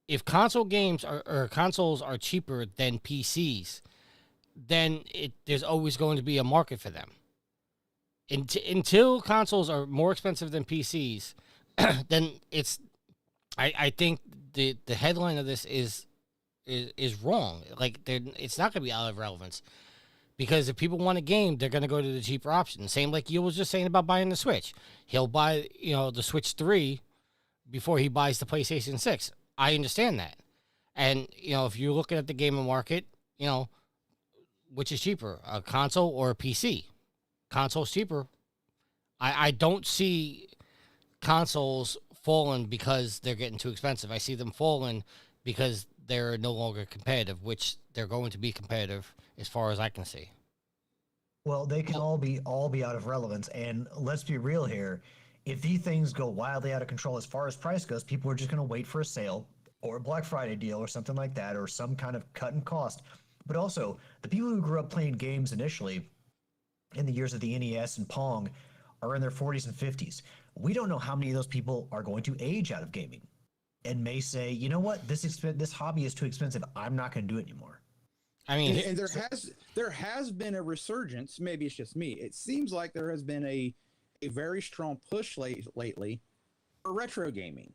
if console games or consoles are cheaper than PCs, then there's always going to be a market for them. Until consoles are more expensive than PCs, then I think the headline of this is wrong. Like, it's not going to be out of relevance, because if people want a game, they're going to go to the cheaper option. Same like you was just saying about buying the Switch. He'll buy the Switch 3 before he buys the PlayStation 6. I understand that. And if you're looking at the gaming market, which is cheaper, a console or a PC? Console's cheaper. I don't see consoles falling because they're getting too expensive. I see them falling because they're no longer competitive, which they're going to be competitive as far as I can see. Well, they can all be out of relevance. And let's be real here. If these things go wildly out of control as far as price goes, people are just going to wait for a sale or a Black Friday deal or something like that, or some kind of cut in cost. But also, the people who grew up playing games initially in the years of the NES and Pong are in their 40s and 50s. We don't know how many of those people are going to age out of gaming and may say, you know what, this hobby is too expensive. I'm not going to do it anymore. I mean, and there has been a resurgence. Maybe it's just me. It seems like there has been a very strong push lately for retro gaming.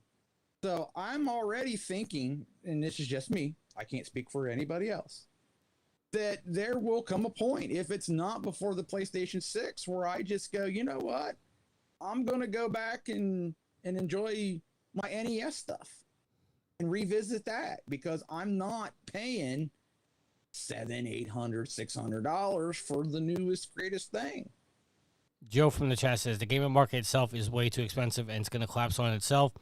So I'm already thinking, and this is just me, I can't speak for anybody else, that there will come a point, if it's not before the PlayStation 6, where I just go, you know what? I'm going to go back and enjoy my NES stuff and revisit that, because I'm not paying $700, $800, $600 for the newest, greatest thing. Joe from the chat says the gaming market itself is way too expensive and it's going to collapse on itself.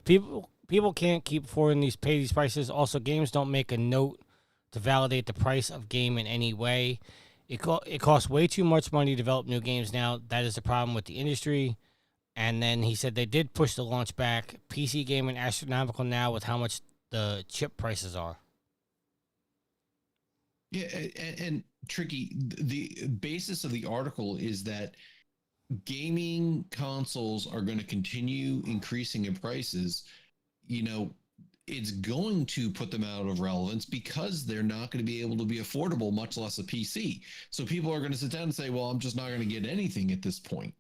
People can't keep affording pay these prices. Also, games don't make a note to validate the price of game in any way. It costs way too much money to develop new games now. That is the problem with the industry. And then he said they did push the launch back. PC gaming astronomical now with how much the chip prices are. Yeah, and Tricky, the basis of the article is that gaming consoles are going to continue increasing in prices. It's going to put them out of relevance because they're not going to be able to be affordable, much less a PC. So people are going to sit down and say, well, I'm just not going to get anything at this point.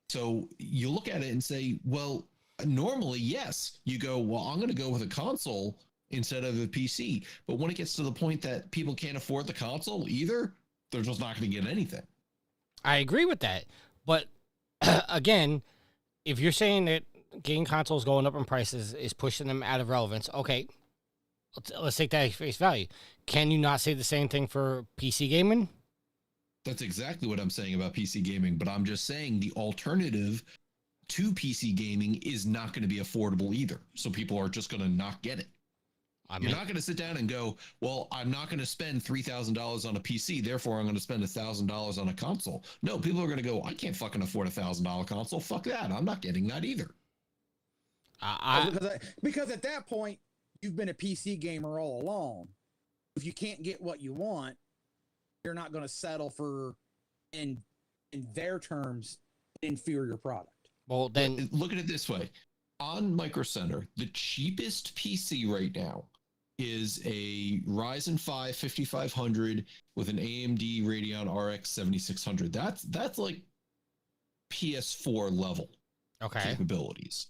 So you look at it and say, well, normally, yes, you go, well, I'm going to go with a console instead of a PC. But when it gets to the point that people can't afford the console either, they're just not going to get anything. I agree with that. But again, if you're saying that game consoles going up in prices is pushing them out of relevance, okay, let's take that at face value. Can you not say the same thing for PC gaming? That's exactly what I'm saying about PC gaming, but I'm just saying the alternative to PC gaming is not going to be affordable either. So people are just going to not get it. You're not going to sit down and go, well, I'm not going to spend $3,000 on a PC, therefore I'm going to spend $1,000 on a console. No, people are going to go, I can't fucking afford $1,000 console. Fuck that. I'm not getting that either. Because at that point, you've been a PC gamer all along. If you can't get what you want, you're not going to settle for, in their terms, an inferior product. Well, then look at it this way. On Micro Center, the cheapest PC right now is a Ryzen 5 5500 with an AMD Radeon RX 7600. That's like PS4 level capabilities.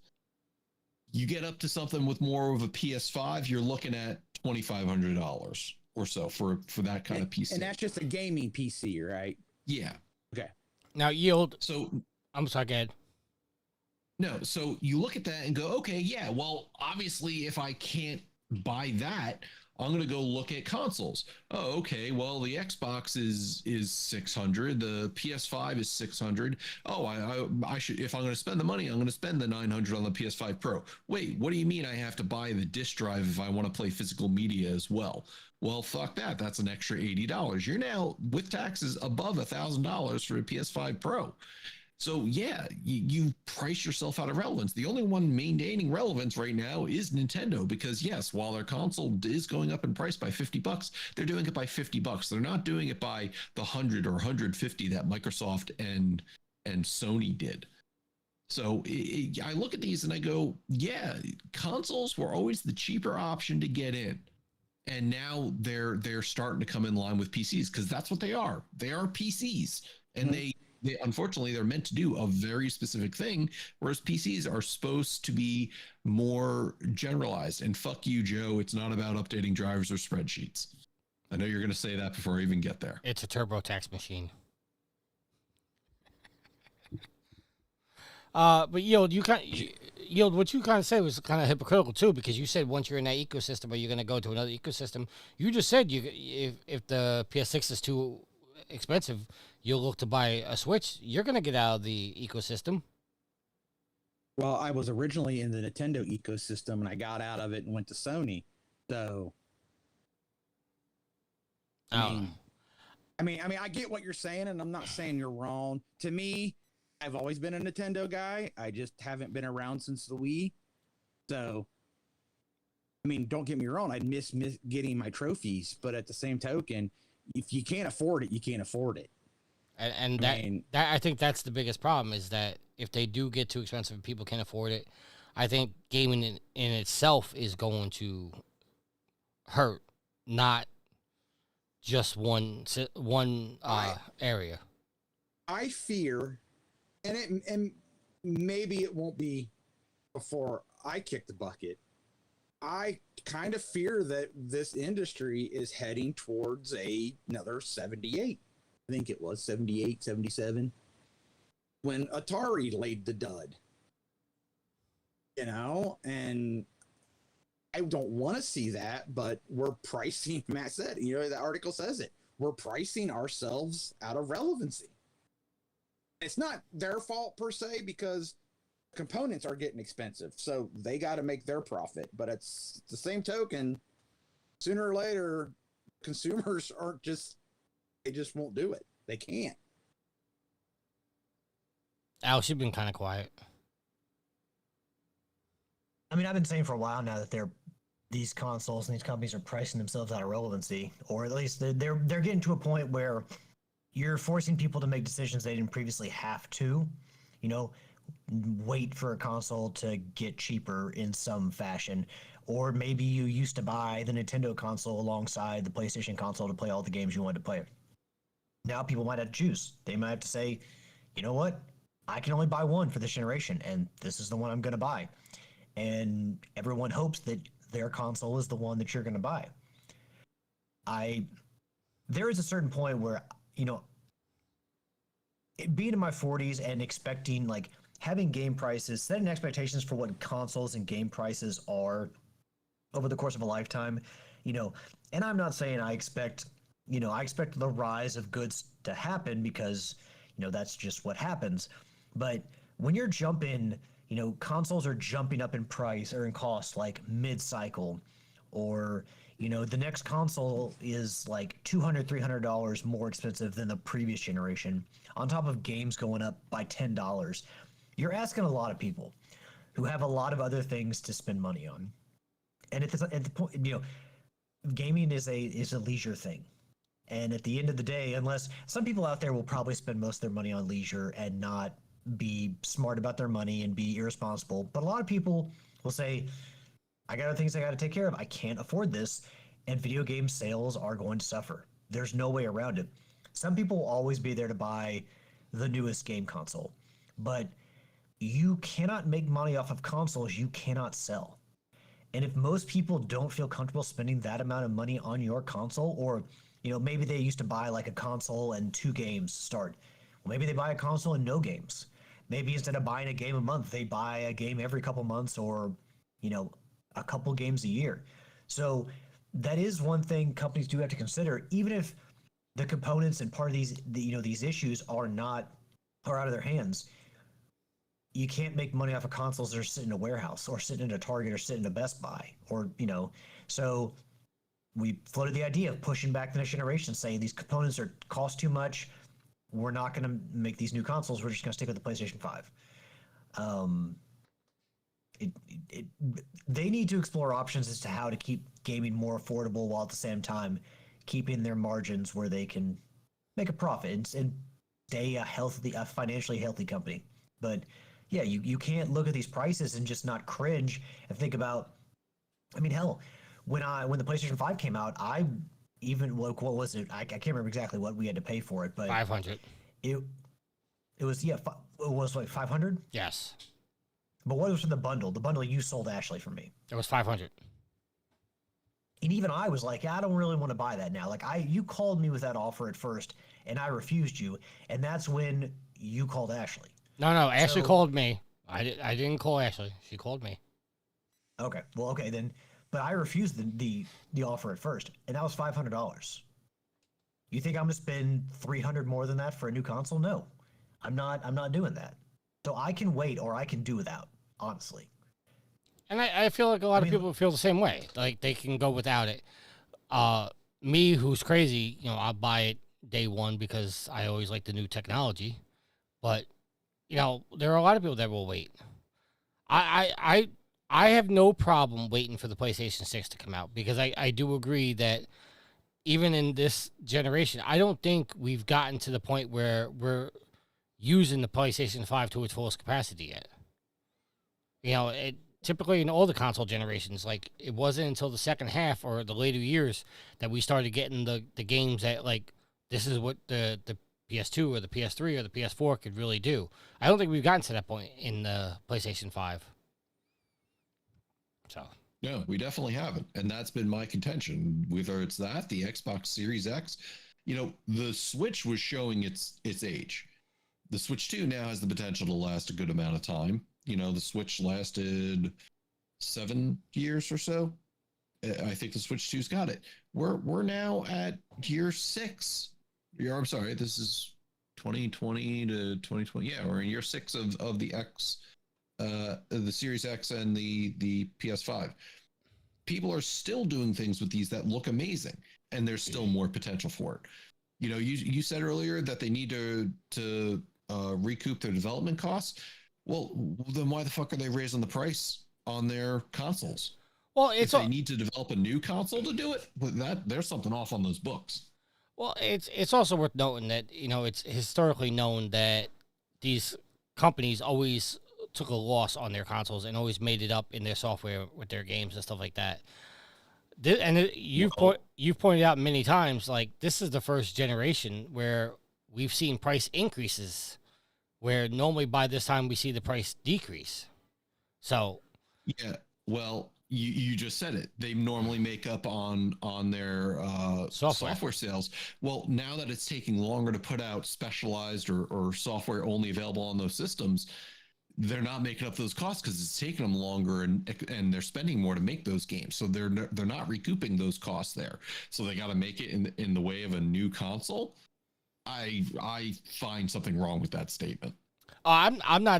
You get up to something with more of a PS5, you're looking at $2,500 or so for that kind of PC. And that's just a gaming PC, right? Yeah. Okay. Now yield. So I'm sorry, go ahead. No, so you look at that and go, okay, yeah, well, obviously, if I can't buy that, I'm going to go look at consoles. Oh, okay, well, the Xbox is $600, the PS5 is $600. Oh, I should, if I'm going to spend the money, I'm going to spend the $900 on the PS5 Pro. Wait, what do you mean I have to buy the disc drive if I want to play physical media as well? Well, fuck that. That's an extra $80. You're now, with taxes, above $1,000 for a PS5 Pro. So, yeah, you price yourself out of relevance. The only one maintaining relevance right now is Nintendo because, yes, while their console is going up in price by $50, they're doing it by $50. They're not doing it by the 100 or 150 that Microsoft and Sony did. So I look at these and I go, yeah, consoles were always the cheaper option to get in. And now they're starting to come in line with PCs because that's what they are. They are PCs. And they unfortunately they're meant to do a very specific thing, whereas PCs are supposed to be more generalized. And fuck you, Joe, it's not about updating drivers or spreadsheets. I know you're going to say that before I even get there. It's a TurboTax machine. But Yield, Yield, what you kind of said was kind of hypocritical too, because you said once you're in that ecosystem, are you going to go to another ecosystem? You just said if the PS6 is too expensive, you'll look to buy a Switch. You're going to get out of the ecosystem. Well, I was originally in the Nintendo ecosystem, and I got out of it and went to Sony. So, I mean, I get what you're saying, and I'm not saying you're wrong. To me, I've always been a Nintendo guy. I just haven't been around since the Wii. So, I mean, don't get me wrong. I miss getting my trophies, but at the same token, if you can't afford it, you can't afford it. And that I think that's the biggest problem is that if they do get too expensive and people can't afford it, I think gaming in itself is going to hurt, not just one area. I fear, and maybe it won't be before I kick the bucket. I kind of fear that this industry is heading towards another 78. I think it was 78, 77 when Atari laid the dud. And I don't want to see that, but we're pricing, Matt said, the article says it. We're pricing ourselves out of relevancy. It's not their fault per se because components are getting expensive, so they got to make their profit. But it's the same token, sooner or later, consumers they just won't do it. They can't. Alex, you've been kind of quiet. I mean, I've been saying for a while now that these consoles and these companies are pricing themselves out of relevancy, or at least they're getting to a point where you're forcing people to make decisions they didn't previously have to. Wait for a console to get cheaper in some fashion, or maybe you used to buy the Nintendo console alongside the PlayStation console to play all the games you wanted to play. Now people might have to choose. They might have to say, you know what? I can only buy one for this generation, and this is the one I'm going to buy. And everyone hopes that their console is the one that you're going to buy. There is a certain point where, being in my 40s and expecting, having game prices, setting expectations for what consoles and game prices are over the course of a lifetime, and I'm not saying I expect the rise of goods to happen because, that's just what happens. But when you're jumping, consoles are jumping up in price or in cost mid-cycle, or, the next console is $200, $300 more expensive than the previous generation, on top of games going up by $10. You're asking a lot of people who have a lot of other things to spend money on. And at the point, gaming is a leisure thing. And at the end of the day, unless some people out there will probably spend most of their money on leisure and not be smart about their money and be irresponsible. But a lot of people will say, I got other things I got to take care of. I can't afford this. And video game sales are going to suffer. There's no way around it. Some people will always be there to buy the newest game console. But you cannot make money off of consoles you cannot sell. And if most people don't feel comfortable spending that amount of money on your console, or maybe they used to buy a console and 2 games start. Well, maybe they buy a console and no games. Maybe instead of buying a game a month, they buy a game every couple months, or a couple games a year. So that is one thing companies do have to consider, even if the components and part of these issues are out of their hands. You can't make money off of consoles that are sitting in a warehouse or sitting in a Target or sitting in a Best Buy, or so we floated the idea of pushing back the next generation, saying these components cost too much. We're not going to make these new consoles. We're just going to stick with the PlayStation 5. They need to explore options as to how to keep gaming more affordable while at the same time keeping their margins where they can make a profit and stay a financially healthy company. But yeah, you can't look at these prices and just not cringe and think about. I mean, hell, when the PlayStation 5 came out, I even like what was it? I can't remember exactly what we had to pay for it, but 500. it it was it was like 500. Yes. But what was for the bundle? The bundle you sold Ashley for me. It was 500. And even I was like, I don't really want to buy that now. Like you called me with that offer at first, and I refused you, and that's when you called Ashley. No, Ashley So- called me. I didn't call Ashley. She called me. Okay, well, okay then. But I refused the offer at first, and that was $500. You think I'm gonna spend $300 more than that for a new console? No, I'm not. I'm not doing that. So I can wait, or I can do without. Honestly. And I feel like a lot of people feel the same way. Like they can go without it. Me, who's crazy, I'll buy it day one because I always like the new technology. But there are a lot of people that will wait. I have no problem waiting for the PlayStation 6 to come out because I do agree that even in this generation, I don't think we've gotten to the point where we're using the PlayStation 5 to its fullest capacity yet. Typically in all the console generations, like it wasn't until the second half or the later years that we started getting the games that like this is what the PS2 or the PS3 or the PS4 could really do. I don't think we've gotten to that point in the PlayStation 5. So No, we definitely haven't. And that's been my contention. Whether it's that, the Xbox Series X, the Switch was showing its age. The Switch 2 now has the potential to last a good amount of time. The Switch lasted 7 years or so. I think the Switch 2's got it. We're now at year 6. I'm sorry, this is 2020 to 2020. Yeah, we're in year 6 of the X, the Series X and the PS5. People are still doing things with these that look amazing, and there's still more potential for it. You said earlier that they need to recoup their development costs. Well, then why the fuck are they raising the price on their consoles? well, If they need to develop a new console to do it, there's something off on those books. Well, it's also worth noting that it's historically known that these companies always took a loss on their consoles and always made it up in their software with their games and stuff like that. You've pointed out many times, like this is the first generation where we've seen price increases, where normally by this time we see the price decrease. So yeah, well, you just said it. They normally make up on their software sales. Well, now that it's taking longer to put out specialized or software only available on those systems, they're not making up those costs because it's taking them longer and they're spending more to make those games. So they're not recouping those costs there. So they got to make it in the way of a new console. I find something wrong with that statement. I'm not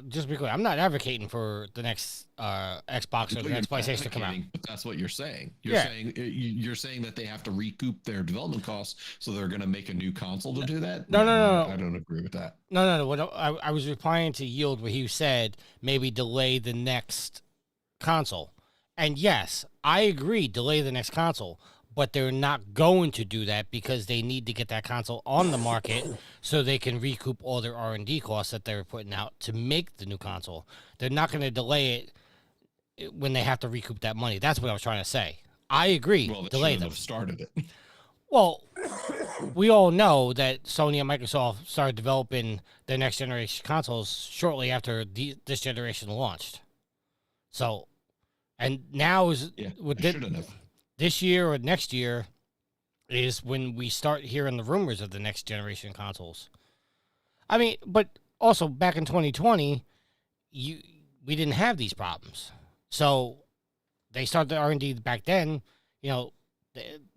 just be clear. I'm not advocating for the next Xbox or the next PlayStation to come out. But that's what you're saying. Yeah. You're saying that they have to recoup their development costs, so they're going to make a new console to do that. No. I don't agree with that. No. What I was replying to Yield where he said maybe delay the next console, and yes, I agree, delay the next console. But they're not going to do that because they need to get that console on the market so they can recoup all their R&D costs that they're putting out to make the new console. They're not going to delay it when they have to recoup that money. That's what I was trying to say. I agree. Well, they delay shouldn't them. have started it. Well, we all know that Sony and Microsoft started developing their next generation consoles shortly after this generation launched. So, and now is Shouldn't have. this year or next year is when we start hearing the rumors of the next generation consoles. I mean, but also back in 2020, we didn't have these problems. So they started the R&D back then.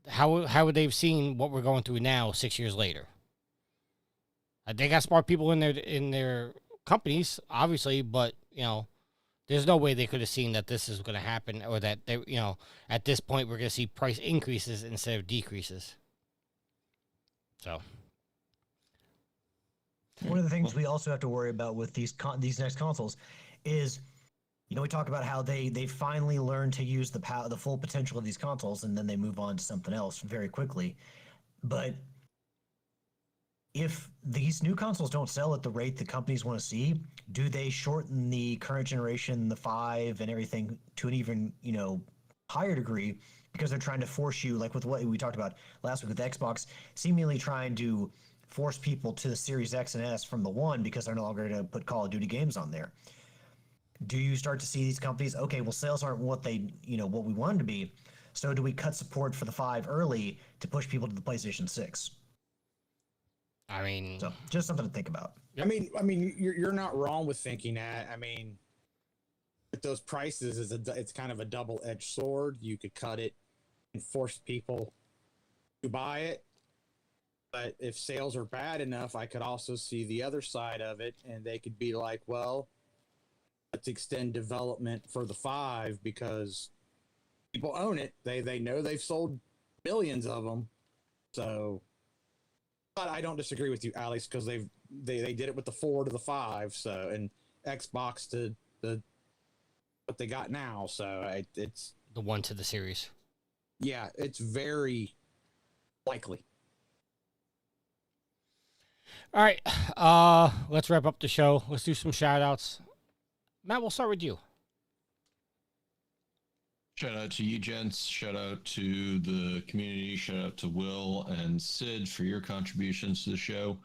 How would they have seen what we're going through now 6 years later? They got smart people in their companies, obviously, but there's no way they could have seen that this is going to happen, or that they, at this point we're going to see price increases instead of decreases. So, One of the things we also have to worry about with these next consoles is, we talk about how they finally learn to use the full potential of these consoles, and then they move on to something else very quickly. But if these new consoles don't sell at the rate the companies want to see, do they shorten the current generation, the 5 and everything, to an even, higher degree, because they're trying to force you, like with what we talked about last week with Xbox, seemingly trying to force people to the Series X and S from the One because they're no longer going to put Call of Duty games on there. Do you start to see these companies, okay, well, sales aren't what what we want them to be, so do we cut support for the 5 early to push people to the PlayStation 6? I mean, So just something to think about. Yep. I mean, you're not wrong with thinking that. I mean, with those prices, it's kind of a double-edged sword. You could cut it and force people to buy it, but if sales are bad enough, I could also see the other side of it, and they could be like, well, let's extend development for the 5 because people own it. They know they've sold millions of them, so. But I don't disagree with you, Alex, because they did it with the 4 to the 5, so, and Xbox to the what they got now, so it's the 1 to the series. Yeah, it's very likely. All right, let's wrap up the show. Let's do some shout outs. Matt, we'll start with you. Shout out to you, gents. Shout out to the community. Shout out to Will and Sid for your contributions to the show.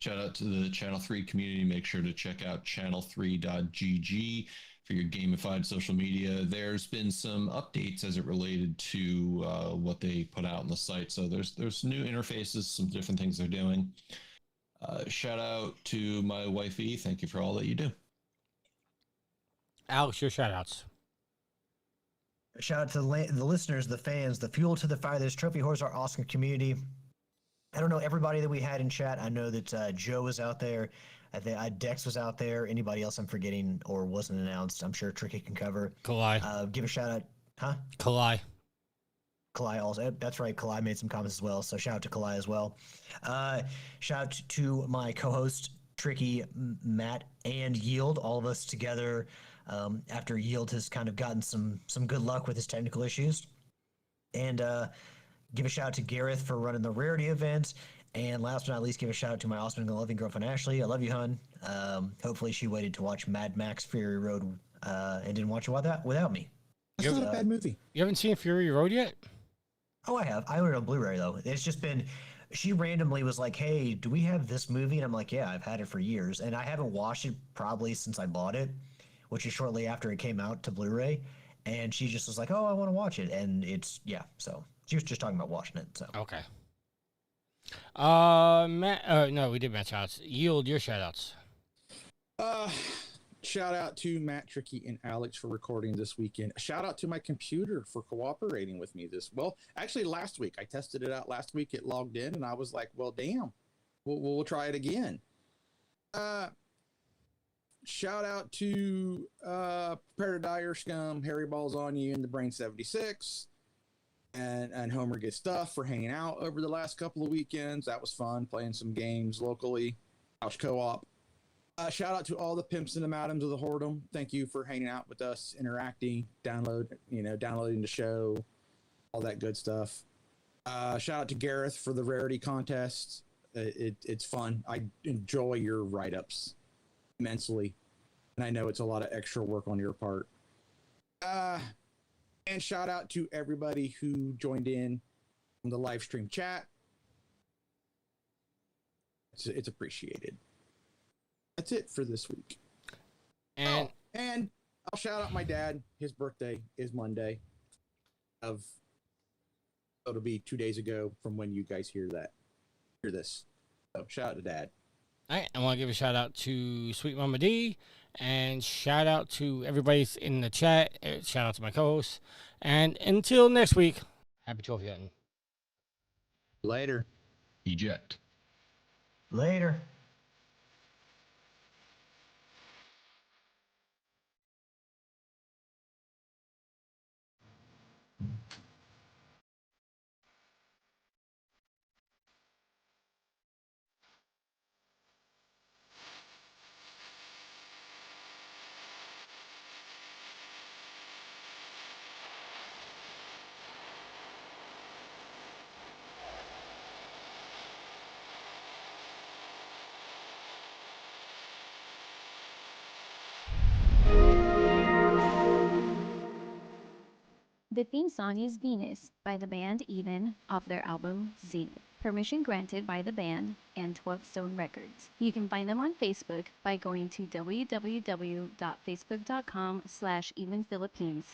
Shout out to the Channel 3 community. Make sure to check out channel3.gg for your gamified social media. There's been some updates as it related to what they put out on the site. So there's new interfaces, some different things they're doing. Shout out to my wifey. Thank you for all that you do. Alex, your shout outs. Shout out to the listeners, the fans, the fuel to the fire. This Trophy Horse, our awesome community. I don't know everybody that we had in chat. I know that Joe was out there. I think Dex was out there. Anybody else I'm forgetting or wasn't announced, I'm sure Tricky can cover. Kalai. Give a shout out. Huh? Kalai. Kalai also. That's right. Kalai made some comments as well. So shout out to Kalai as well. Shout out to my co-host, Tricky, Matt, and Yield. All of us together after Yield has kind of gotten some good luck with his technical issues. And give a shout out to Gareth for running the Rarity event. And last but not least, give a shout out to my awesome and loving girlfriend, Ashley. I love you, hon. Hopefully she waited to watch Mad Max Fury Road and didn't watch it without me. That's not a bad movie. You haven't seen Fury Road yet? Oh, I have. I own it on Blu-ray, though. It's just been... She randomly was like, hey, do we have this movie? And I'm like, yeah, I've had it for years. And I haven't watched it probably since I bought it, which is shortly after it came out to Blu-ray. And she just was like, oh, I want to watch it. And it's, yeah, so she was just talking about watching it. So Okay. Matt, no, we did Matt shout-outs. Yield your shout-outs. Shout out to Matt, Tricky, and Alex for recording this weekend. Shout out to my computer for cooperating with me actually last week. I tested it out last week. It logged in and I was like, well, damn, we'll try it again. Shout out to Prepare to Die or Scum, Harry Balls on You, and the Brain 76. And Homer Gets Stuff for hanging out over the last couple of weekends. That was fun, playing some games locally. Couch co-op. Shout out to all the pimps and the madams of the whoredom. Thank you for hanging out with us, interacting, downloading the show, all that good stuff. Shout out to Gareth for the rarity contest. It's fun. I enjoy your write-ups immensely, and I know it's a lot of extra work on your part. And shout out to everybody who joined in on the live stream chat. It's appreciated. That's it for this week. And and I'll shout out my dad. His birthday is Monday. It'll be 2 days ago from when you guys hear this. So shout out to Dad. all right, I want to give a shout out to Sweet Mama D, and shout out to everybody in the chat. Shout out to my co-hosts. And until next week, happy trophy hunting. Later. Eject. later. The theme song is Venus by the band Even off their album Z. Permission granted by the band and 12 Stone Records. You can find them on Facebook by going to www.facebook.com/evenphilippines